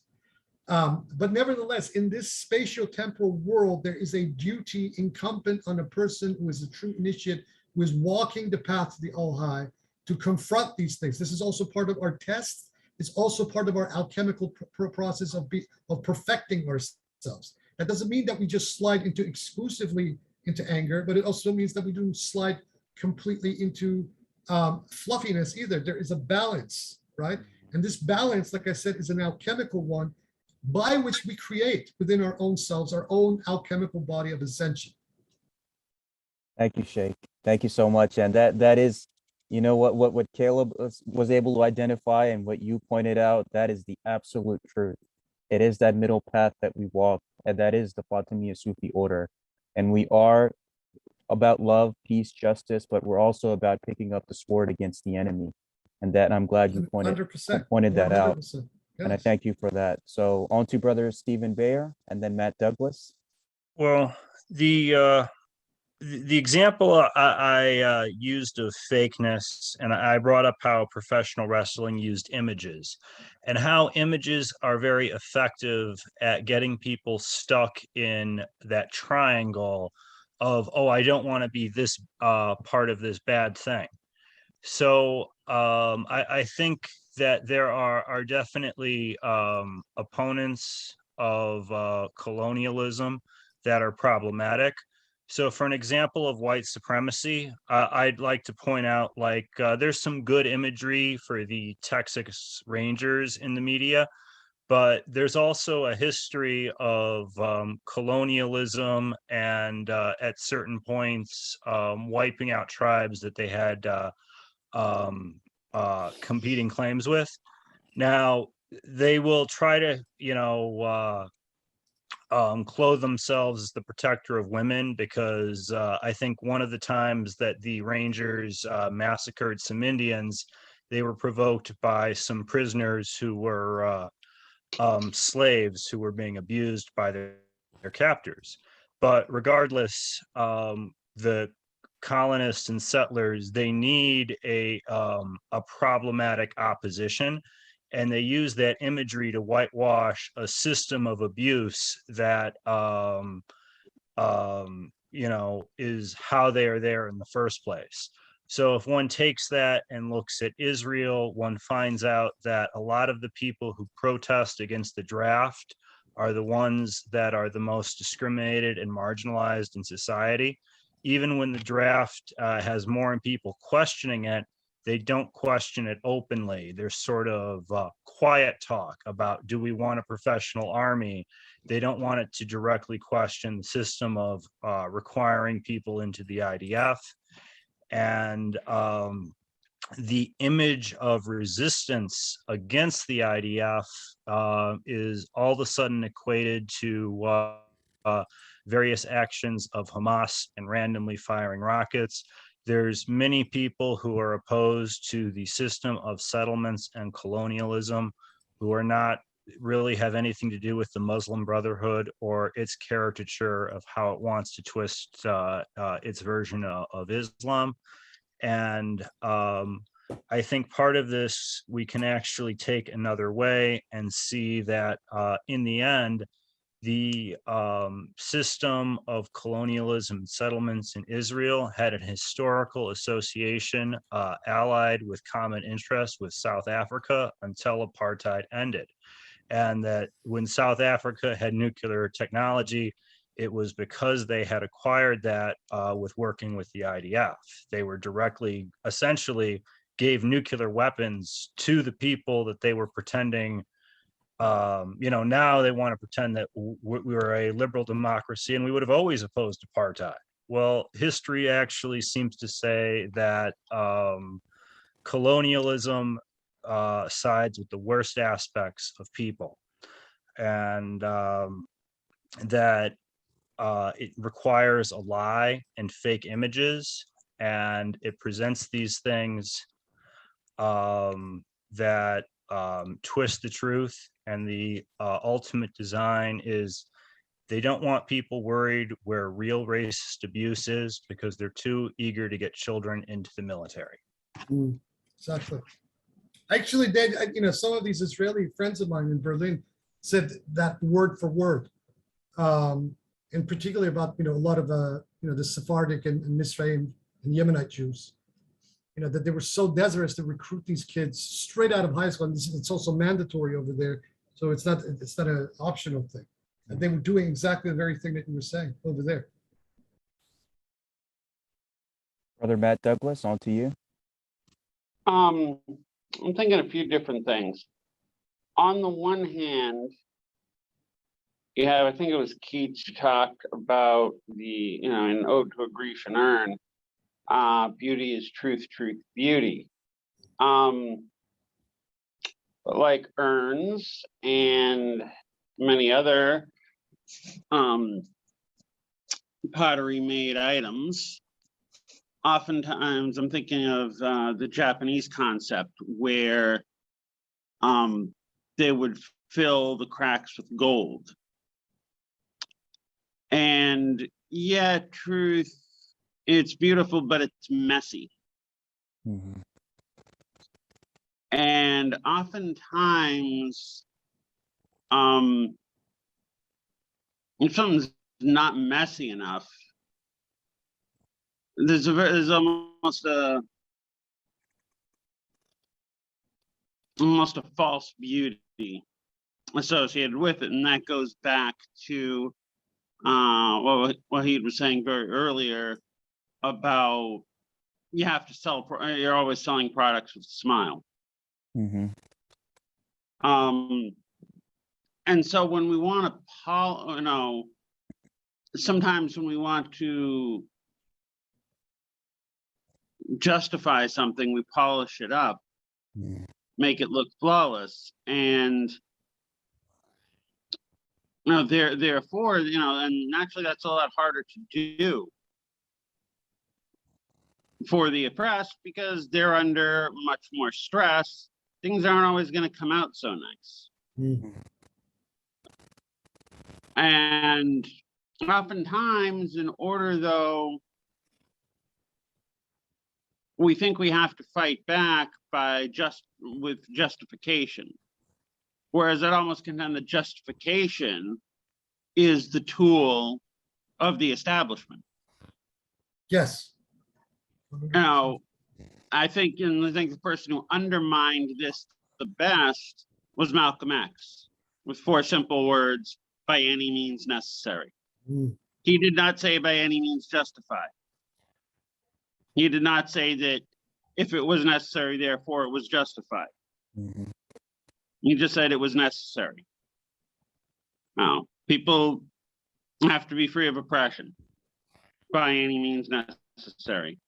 But nevertheless, in this spatio-temporal world, there is a duty incumbent on a person who is a true initiate, who is walking the path to the All-High, to confront these things. This is also part of our test. It's also part of our alchemical process of perfecting ourselves. That doesn't mean that we just slide exclusively into anger, but it also means that we don't slide completely into fluffiness either. There is a balance, right? And this balance, like I said, is an alchemical one, by which we create within our own selves, our own alchemical body of ascension. Thank you, Shaykh. Thank you so much. And that is, what Caleb was able to identify and what you pointed out, that is the absolute truth. It is that middle path that we walk, and that is the Fatimiya Sufi order. And we are about love, peace, justice, but we're also about picking up the sword against the enemy. And that I'm glad you pointed 100%, that out. 100%, yes. And I thank you for that. So on to Brother Stephen Bayer and then Matt Douglas. Well, the example I used of fakeness, and I brought up how professional wrestling used images, and how images are very effective at getting people stuck in that triangle of, oh, I don't want to be this part of this bad thing. So I think that there are definitely opponents of colonialism that are problematic. So for an example of white supremacy, I'd like to point out, there's some good imagery for the Texas Rangers in the media, but there's also a history of colonialism and at certain points wiping out tribes that they had competing claims with. Now, they will try to, clothe themselves as the protector of women, because I think one of the times that the Rangers massacred some Indians, they were provoked by some prisoners who were slaves who were being abused by their captors. But regardless, the colonists and settlers, they need a problematic opposition, and they use that imagery to whitewash a system of abuse that is how they are there in the first place. So if one takes that and looks at Israel, one finds out that a lot of the people who protest against the draft are the ones that are the most discriminated and marginalized in society. Even when the draft has more people questioning it, they don't question it openly. There's sort of quiet talk about, do we want a professional army? They don't want it to directly question the system of requiring people into the IDF. And the image of resistance against the IDF is all of a sudden equated to various actions of Hamas and randomly firing rockets. There's many people who are opposed to the system of settlements and colonialism, who are not really have anything to do with the Muslim Brotherhood or its caricature of how it wants to twist its version of Islam. And I think part of this, we can actually take another way and see that in the end, the system of colonialism and settlements in Israel had an historical association allied with common interest with South Africa until apartheid ended. And that when South Africa had nuclear technology, it was because they had acquired that with working with the IDF. They were directly, essentially, gave nuclear weapons to the people that they were pretending. Now they want to pretend that we were a liberal democracy and we would have always opposed apartheid. Well, history actually seems to say that colonialism sides with the worst aspects of people, and that it requires a lie and fake images, and it presents these things that twist the truth. And the ultimate design is they don't want people worried where real racist abuse is because they're too eager to get children into the military. Exactly. Actually, some of these Israeli friends of mine in Berlin said that word for word, and particularly about a lot of the Sephardic and Mizraim and Yemenite Jews, that they were so desirous to recruit these kids straight out of high school. And it's also mandatory over there, so it's not an optional thing. And they were doing exactly the very thing that you were saying over there. Brother Matt Douglas, on to you. I'm thinking a few different things. On the one hand, I think it was Keats who talked about the, in Ode to a Grecian Urn, beauty is truth, truth, beauty. But like urns and many other pottery made items, oftentimes I'm thinking of the Japanese concept where they would fill the cracks with gold. And yeah, truth, it's beautiful, but it's messy. Mm-hmm. And oftentimes, if something's not messy enough, there's almost a false beauty associated with it, and that goes back to what Wahid was saying very earlier about you have to sell. You're always selling products with a smile. Mm-hmm. And so when we want to, sometimes when we want to justify something, we polish it up, make it look flawless, and therefore, and naturally that's a lot harder to do for the oppressed because they're under much more stress. Things aren't always going to come out so nice. Mm-hmm. And oftentimes, in order, though, we think we have to fight back by with justification. Whereas I'd almost contend that justification is the tool of the establishment. Yes. Now, I think the person who undermined this the best was Malcolm X, with 4 simple words: by any means necessary. Mm. He did not say by any means justified. He did not say that if it was necessary, therefore it was justified. Mhm. He just said it was necessary. Now, people have to be free of oppression by any means necessary.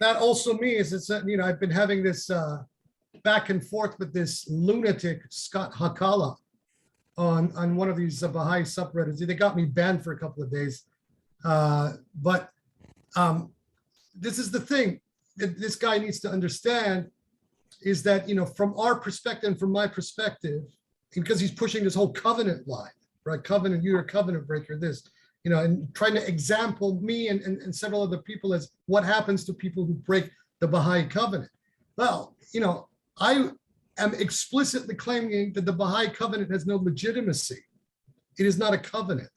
That also means it's that, I've been having this back and forth with this lunatic Scott Hakala on one of these Baha'i subreddits. They got me banned for a couple of days. But this is the thing that this guy needs to understand is that, from our perspective and from my perspective, because he's pushing this whole covenant line, right? Covenant, you're a covenant breaker, this, and trying to example me and several other people as what happens to people who break the Baha'i covenant. Well, I am explicitly claiming that the Baha'i covenant has no legitimacy. It is not a covenant.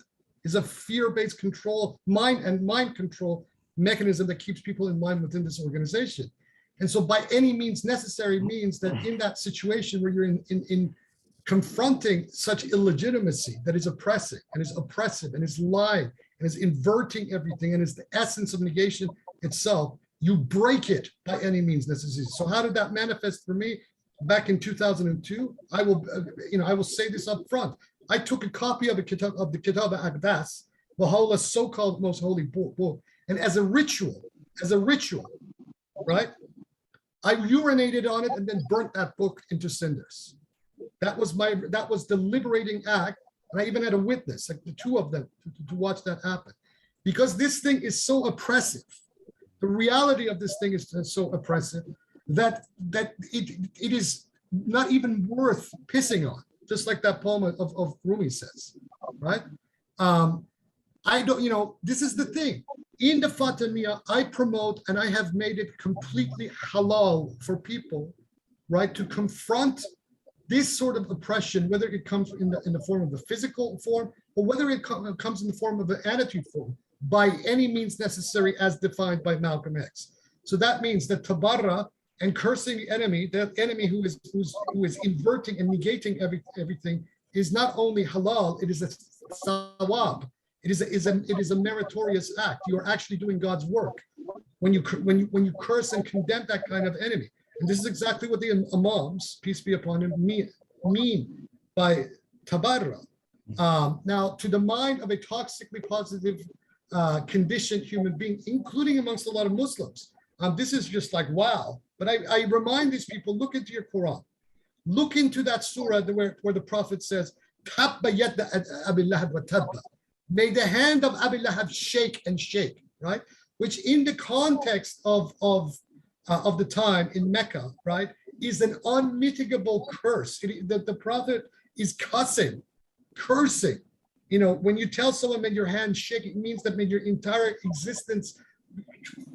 It's a fear-based control, mind control mechanism that keeps people in line within this organization. And so by any means necessary means that in that situation where you're in confronting such illegitimacy that is oppressive and is lying and is inverting everything and is the essence of negation itself, you break it by any means necessary. So how did that manifest for me? Back in 2002, I will say this up front. I took a copy of the Kitab al-Aqdas, Baha'u'llah's so-called most holy book, and as a ritual, right? I urinated on it and then burnt that book into cinders. That was the liberating act. And I even had a witness, like the 2 of them, to watch that happen. Because this thing is so oppressive. The reality of this thing is so oppressive that it is not even worth pissing on, just like that poem of Rumi says, right? I don't, this is the thing. In the Fatimiya, I promote and I have made it completely halal for people, right, to confront this sort of oppression, whether it comes in the form of the physical form or whether it comes in the form of an attitude form, by any means necessary as defined by Malcolm X. So that means that tabarra and cursing the enemy who is inverting and negating everything, is not only halal, it is a sawab. It is a meritorious act. You are actually doing God's work when you curse and condemn that kind of enemy. And this is exactly what the Imams, peace be upon him, mean by tabarra. Now, to the mind of a toxically positive conditioned human being, including amongst a lot of Muslims, this is just like, wow. But I remind these people, look into your Quran. Look into that surah where the Prophet says, Tabba yadda Abi Lahab wa tabba. May the hand of Abi Lahab shake and shake, right? Which in the context of the time in Mecca, right, is an unmitigable curse. The Prophet is cursing. When you tell someone, may your hand shake, it means that may your entire existence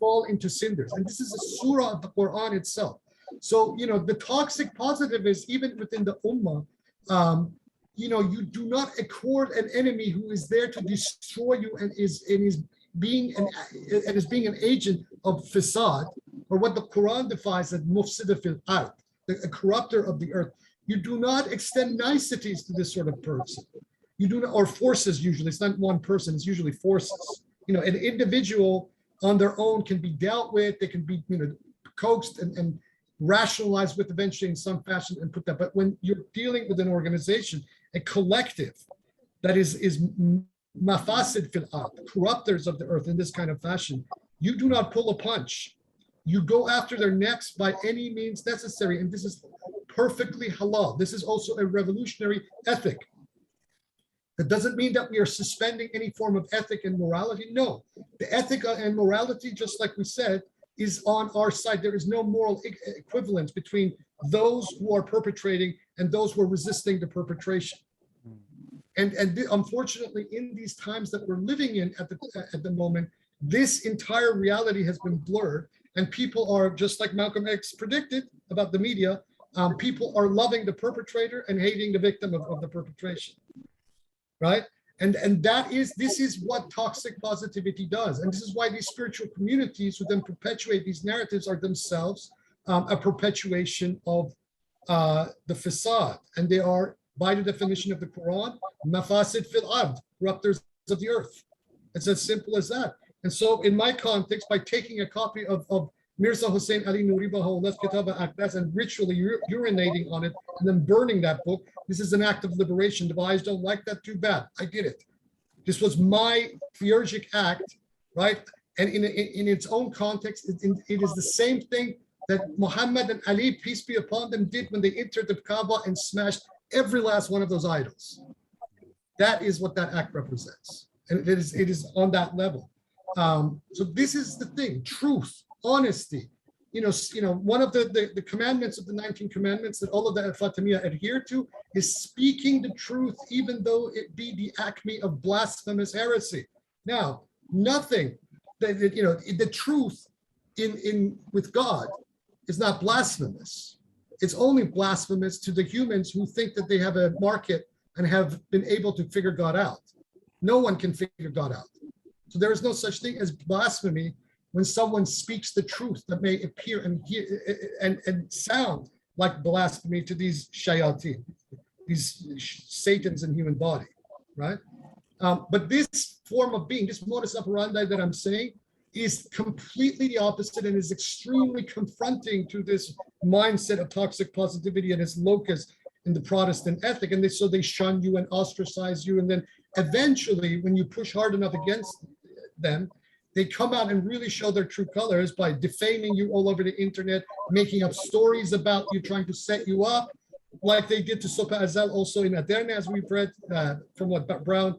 fall into cinders. And this is a surah of the Quran itself. So, the toxic positive is even within the ummah, you do not accord an enemy who is there to destroy you and is being an agent of fasad, or what the Quran defines as mufsida fil ard, a corrupter of the earth. You do not extend niceties to this sort of person. You do not, or forces usually. It's not one person. It's usually forces. An individual on their own can be dealt with. They can be, coaxed and rationalized with eventually in some fashion and put that. But when you're dealing with an organization, a collective that is mafasid fil ard, corruptors of the earth in this kind of fashion, you do not pull a punch. You go after their necks by any means necessary. And this is perfectly halal. This is also a revolutionary ethic. That doesn't mean that we are suspending any form of ethic and morality. No, the ethic and morality, just like we said, is on our side. There is no moral equivalence between those who are perpetrating and those who are resisting the perpetration. And unfortunately, in these times that we're living in at the moment, this entire reality has been blurred, and people are, just like Malcolm X predicted about the media, people are loving the perpetrator and hating the victim of the perpetration, right? And this is what toxic positivity does. And this is why these spiritual communities who then perpetuate these narratives are themselves a perpetuation of the facade. And they are, by the definition of the Quran, mafasid fil ard, corruptors of the earth. It's as simple as that. And so in my context, by taking a copy of Mirza Hussein Ali Nuri Baha'u'llah's Kitab al-Aqdas and ritually urinating on it and then burning that book, this is an act of liberation. The Baha'is don't like that, too bad. I did it. This was my theurgic act, right? And in its own context, it is the same thing that Muhammad and Ali, peace be upon them, did when they entered the Kaaba and smashed every last one of those idols. That is what that act represents. And it is on that level. So this is the thing: truth, honesty. One of the commandments of the 19 commandments that all of the Fatimiya adhere to is speaking the truth, even though it be the acme of blasphemous heresy. Now, nothing the truth with God is not blasphemous. It's only blasphemous to the humans who think that they have a market and have been able to figure God out. No one can figure God out. So there is no such thing as blasphemy when someone speaks the truth that may appear and hear and sound like blasphemy to these shayateen, these satans in human body, right? But this form of being, this modus operandi that I'm saying, is completely the opposite and is extremely confronting to this mindset of toxic positivity and its locus in the Protestant ethic. And so they shun you and ostracize you. And then eventually, when you push hard enough against them, they come out and really show their true colors by defaming you all over the internet, making up stories about you, trying to set you up, like they did to Wahid Azal also in Aderne, as we've read from what Brown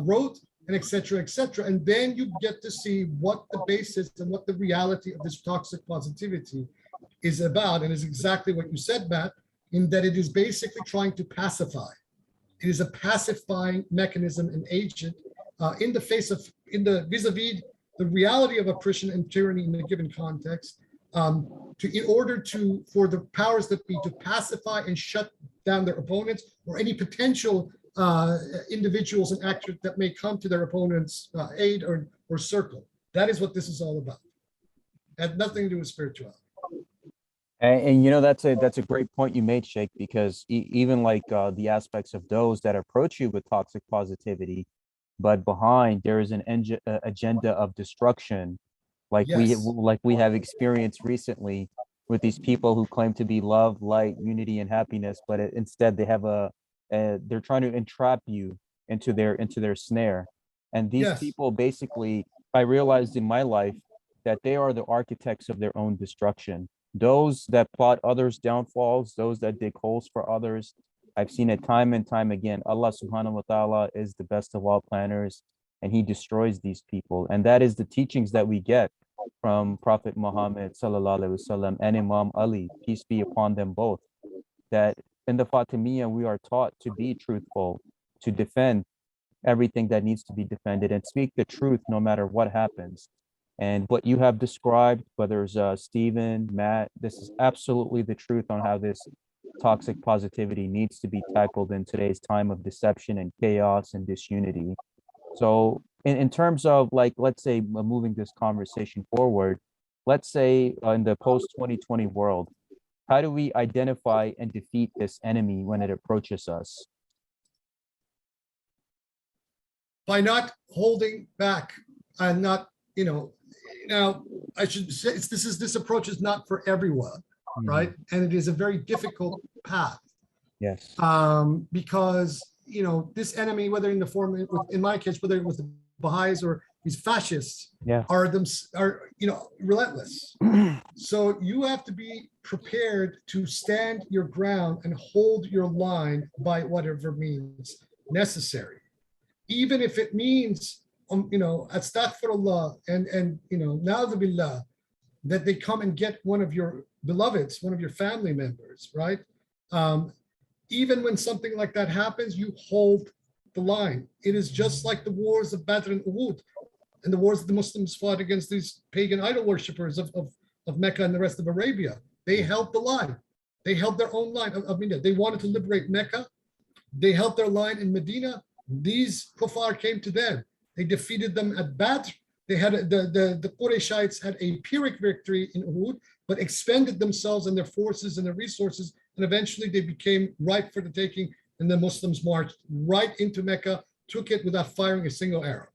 wrote, and et cetera, et cetera. And then you get to see what the basis and what the reality of this toxic positivity is about. And is exactly what you said, Matt, in that it is basically trying to pacify. It is a pacifying mechanism and agent in the face of, vis-a-vis the reality of oppression and tyranny in a given context, in order for the powers that be to pacify and shut down their opponents or any potential individuals and actors that may come to their opponents' aid or circle. That is what this is all about. It had nothing to do with spirituality. And that's a great point you made, Sheikh, because even like the aspects of those that approach you with toxic positivity, but behind there is an agenda of destruction, like Yes. we have experienced recently with these people who claim to be love, light, unity, and happiness, but instead they have they're trying to entrap you into their snare. And these Yes. people basically, I realized in my life that they are the architects of their own destruction. Those that plot others' downfalls, those that dig holes for others. I've seen it time and time again. Allah subhanahu wa ta'ala is the best of all planners, and he destroys these people. And that is the teachings that we get from Prophet Muhammad sallallahu alaihi wasallam and Imam Ali, peace be upon them both, that in the Fatimiya we are taught to be truthful, to defend everything that needs to be defended, and speak the truth no matter what happens. And what you have described, whether it's Stephen, Matt, this is absolutely the truth on how this toxic positivity needs to be tackled in today's time of deception and chaos and disunity. So in terms of, like, let's say moving this conversation forward, let's say in the post-2020 world, how do we identify and defeat this enemy when it approaches us? By not holding back and not, now I should say this approach is not for everyone, right? And it is a very difficult path. Yes. Because, this enemy, whether in the form, in my case, whether it was the Baha'is or these fascists, are relentless. So you have to be prepared to stand your ground and hold your line by whatever means necessary, even if it means, astaghfirullah and na'udhu billah, that they come and get one of your beloveds, one of your family members, right? Even when something like that happens, you hold the line. It is just like the wars of Badr and Uhud. and the wars that the Muslims fought against these pagan idol worshippers of Mecca and the rest of Arabia. They held the line. They held their own line. I mean, they wanted to liberate Mecca. They held their line in Medina. These kuffar came to them. They defeated them at Badr. They had the Qurayshites had a Pyrrhic victory in Uhud, but expended themselves and their forces and their resources, and eventually they became ripe for the taking. And the Muslims marched right into Mecca, took it without firing a single arrow.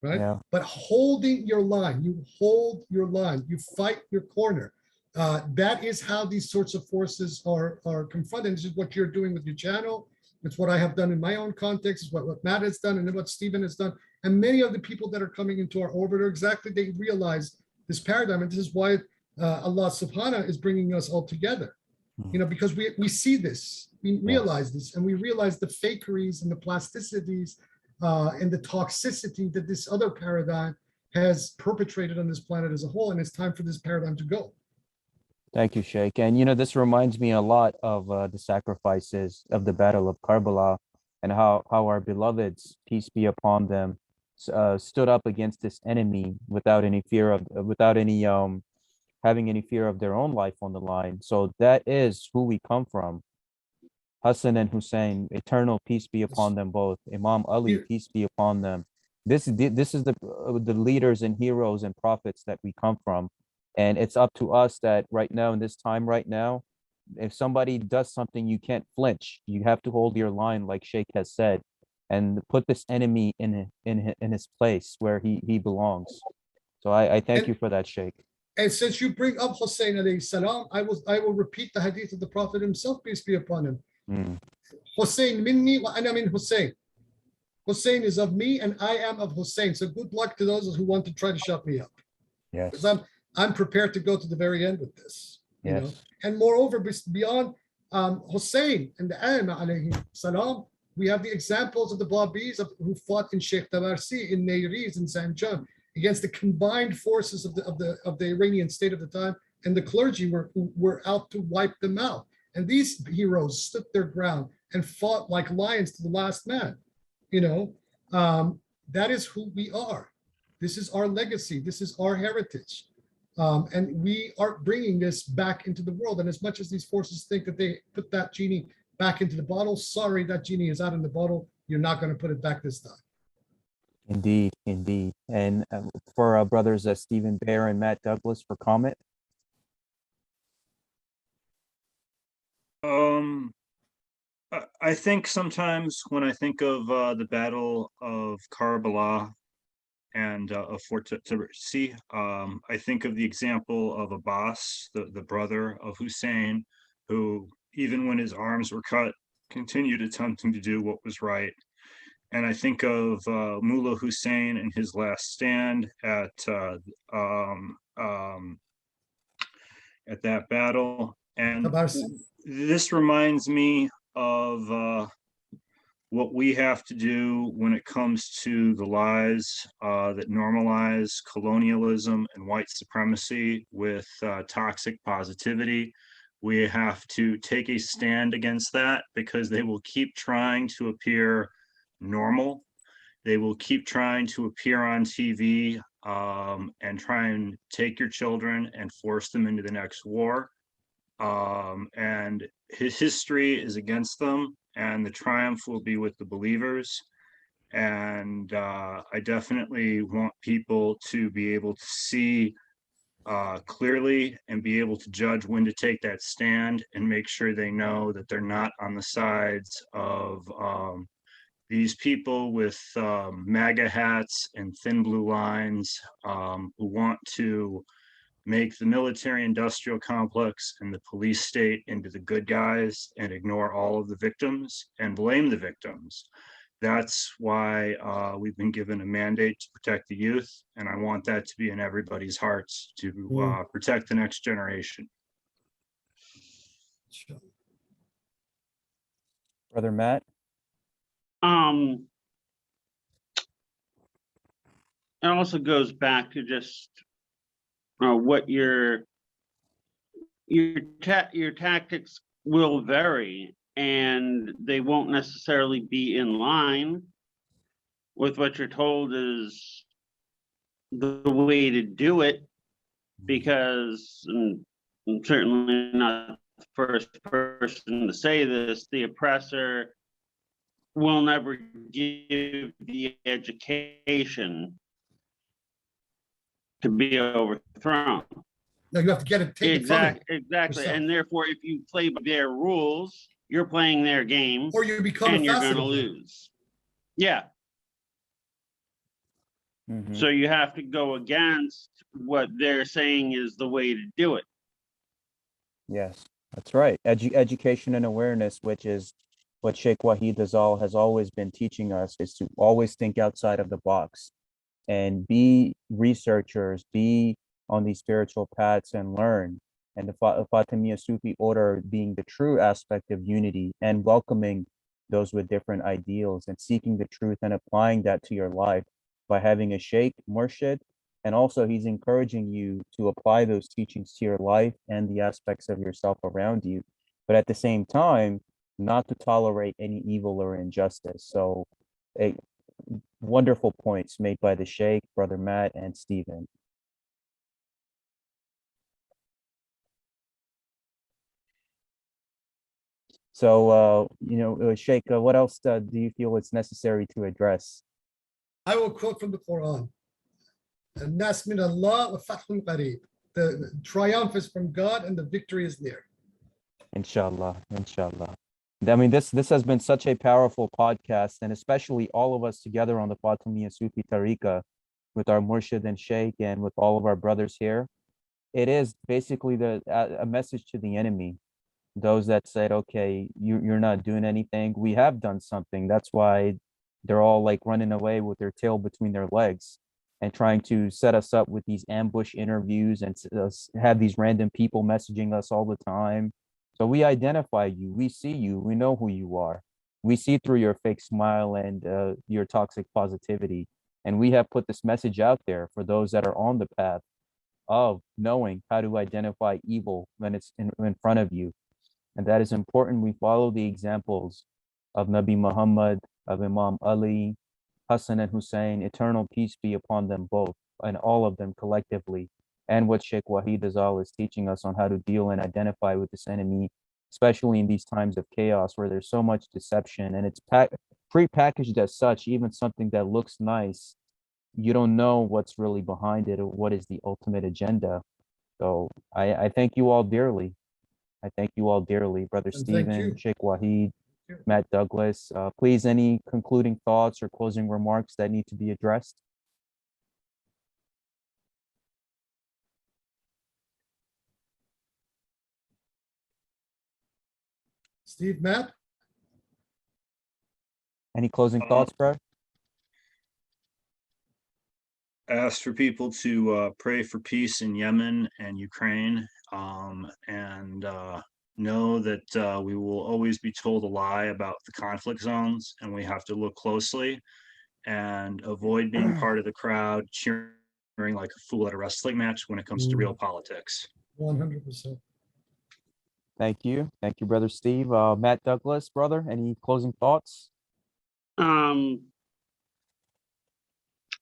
Right? Yeah. But holding your line, you hold your line, you fight your corner. That is how these sorts of forces are confronted. This is what you're doing with your channel. It's what I have done in my own context. It's what Matt has done and what Stephen has done. And many of the people that are coming into our orbit are exactly, they realize this paradigm. And this is why Allah subhanahu is bringing us all together. You know, because we see this, we realize this, and we realize the fakeries and the plasticities and the toxicity that this other paradigm has perpetrated on this planet as a whole. And it's time for this paradigm to go. Thank you, Shaykh. And, you know, this reminds me a lot of the sacrifices of the Battle of Karbala, and how our beloveds, peace be upon them, stood up against this enemy without any fear of, having any fear of their own life on the line. So that is who we come from. Hassan and Hussein, eternal peace be upon them both. Imam Ali, peace be upon them. This is the leaders and heroes and prophets that we come from. And it's up to us that right now, in this time right now, if somebody does something, you can't flinch. You have to hold your line, like Sheikh has said, and put this enemy in his place where he belongs. So I thank you for that, Sheikh. And since you bring up Hussein alayhi salam, I will repeat the hadith of the Prophet himself, peace be upon him. Hussein minni wa ana min Hussein. Hussein is of me and I am of Hussein. So good luck to those who want to try to shut me up. Yes. Because I'm prepared to go to the very end with this. You Yes. know? And moreover, beyond Hussein and the Aima alayhi salam, we have the examples of the Babis who fought in Sheikh Tabarsi, in Nayriz, in Zanjan, against the combined forces of the Iranian state of the time, and the clergy were out to wipe them out. And these heroes stood their ground and fought like lions to the last man. You know, that is who we are. This is our legacy. This is our heritage. And we are bringing this back into the world. And as much as these forces think that they put that genie back into the bottle, sorry, that genie is out in the bottle. You're not going to put it back this time. Indeed, indeed. And for our brothers Stephen Bear and Matt Douglas for comment. I think sometimes when I think of the Battle of Karbala and of Furuzanfar, I think of the example of Abbas, the brother of Hussein, who even when his arms were cut, continued attempting to do what was right. And I think of Mullah Hussein and his last stand at that battle. And this reminds me of what we have to do when it comes to the lies that normalize colonialism and white supremacy with toxic positivity. We have to take a stand against that, because they will keep trying to appear normal. They will keep trying to appear on TV and try and take your children and force them into the next war. And his history is against them, and the triumph will be with the believers. And I definitely want people to be able to see clearly and be able to judge when to take that stand, and make sure they know that they're not on the sides of these people with MAGA hats and thin blue lines who want to make the military industrial complex and the police state into the good guys and ignore all of the victims and blame the victims. That's why we've been given a mandate to protect the youth, and I want that to be in everybody's hearts to protect the next generation. Brother Matt? It also goes back to just what your tactics will vary, and they won't necessarily be in line with what you're told is the way to do it, because I'm certainly not the first person to say this, the oppressor will never give the education to be overthrown. No, you have to get it, take it from him, Exactly. yourself. And therefore, if you play by their rules, you're playing their game or you become a and you're facet gonna of them. lose. Yeah. Mhm. So you have to go against what they're saying is the way to do it. Yes, that's right. Education and awareness, which is what Sheikh Wahid Azal has always been teaching us, is to always think outside of the box and be researchers, be on these spiritual paths and learn. And the Fatimiya Sufi order being the true aspect of unity and welcoming those with different ideals and seeking the truth and applying that to your life by having a Sheikh, Murshid, and also he's encouraging you to apply those teachings to your life and the aspects of yourself around you. But at the same time, not to tolerate any evil or injustice. So wonderful points made by the Sheikh, Brother Matt, and Stephen. So, Sheikh, what else do you feel it's necessary to address? I will quote from the Quran. الناس من الله وفتح قريب. The triumph is from God and the victory is near. Inshallah, inshallah. I mean, this has been such a powerful podcast, and especially all of us together on the Fatimiya Sufi Tariqa with our Murshid and Sheikh and with all of our brothers here. It is basically a message to the enemy, those that said, okay, you're not doing anything. We have done something. That's why they're all like running away with their tail between their legs and trying to set us up with these ambush interviews and have these random people messaging us all the time. So we identify you, we see you, we know who you are. We see through your fake smile and your toxic positivity. And we have put this message out there for those that are on the path of knowing how to identify evil when it's in front of you. And that is important. We follow the examples of Nabi Muhammad, of Imam Ali, Hassan and Hussein, eternal peace be upon them both, and all of them collectively, and what Sheikh Wahid Azal is teaching us on how to deal and identify with this enemy, especially in these times of chaos where there's so much deception and it's pre-packaged as such, even something that looks nice, you don't know what's really behind it or what is the ultimate agenda. So I thank you all dearly. I thank you all dearly, Brother And thank Stephen, you. Sheikh Wahid, you. Matt Douglas. Please, any concluding thoughts or closing remarks that need to be addressed? Steve, Matt? Any closing thoughts, bro? Ask for people to pray for peace in Yemen and Ukraine, and know that we will always be told a lie about the conflict zones, and we have to look closely and avoid being part of the crowd cheering like a fool at a wrestling match when it comes to real politics. 100%. Thank you. Thank you, Brother Steve. Matt Douglas, brother, any closing thoughts?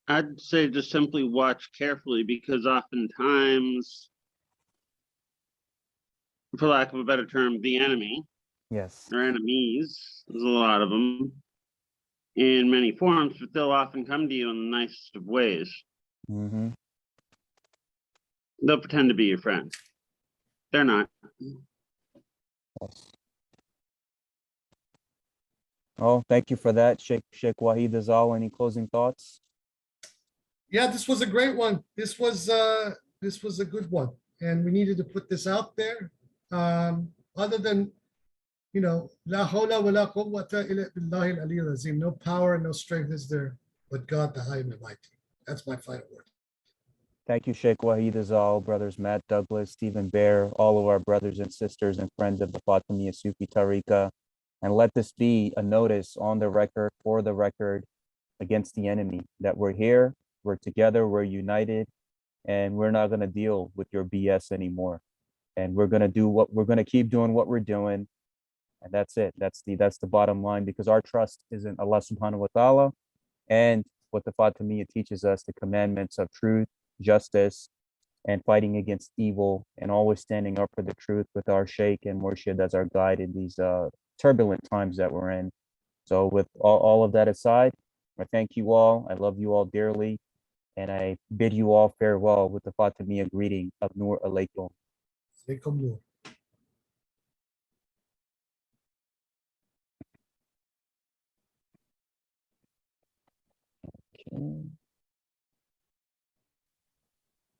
I'd say just simply watch carefully, because oftentimes, for lack of a better term, the enemy Yes. or enemies, there's a lot of them in many forms, but they'll often come to you in the nicest of ways. Mm-hmm. They'll pretend to be your friend. They're not. Yes. Oh, thank you for that, Sheikh Wahid Azal. Any closing thoughts? Yeah, this was a great one. This was a good one, and we needed to put this out there. Other than, la hawla wa la quwwata illa billahi al-aliyyil azim. No power and no strength is there but God the High and the Mighty. That's my final word. Thank you, Sheikh Wahid Azal, brothers Matt Douglas, Stephen Bear, all of our brothers and sisters and friends of the Fatimiya Sufi Tariqa. And let this be a notice on the record, for the record, against the enemy, that we're here, we're together, we're united, and we're not going to deal with your BS anymore. And we're going to keep doing what we're doing. And that's it. That's the bottom line, because our trust is in Allah subhanahu wa ta'ala and what the Fatimiya teaches us, the commandments of truth, justice, and fighting against evil, and always standing up for the truth with our Shaykh and Murshid as our guide in these turbulent times that we're in. So with all of that aside, I thank you all. I love you all dearly. And I bid you all farewell with the Fatimiya greeting of Nur Alaykum. Alaykum Nur. Okay.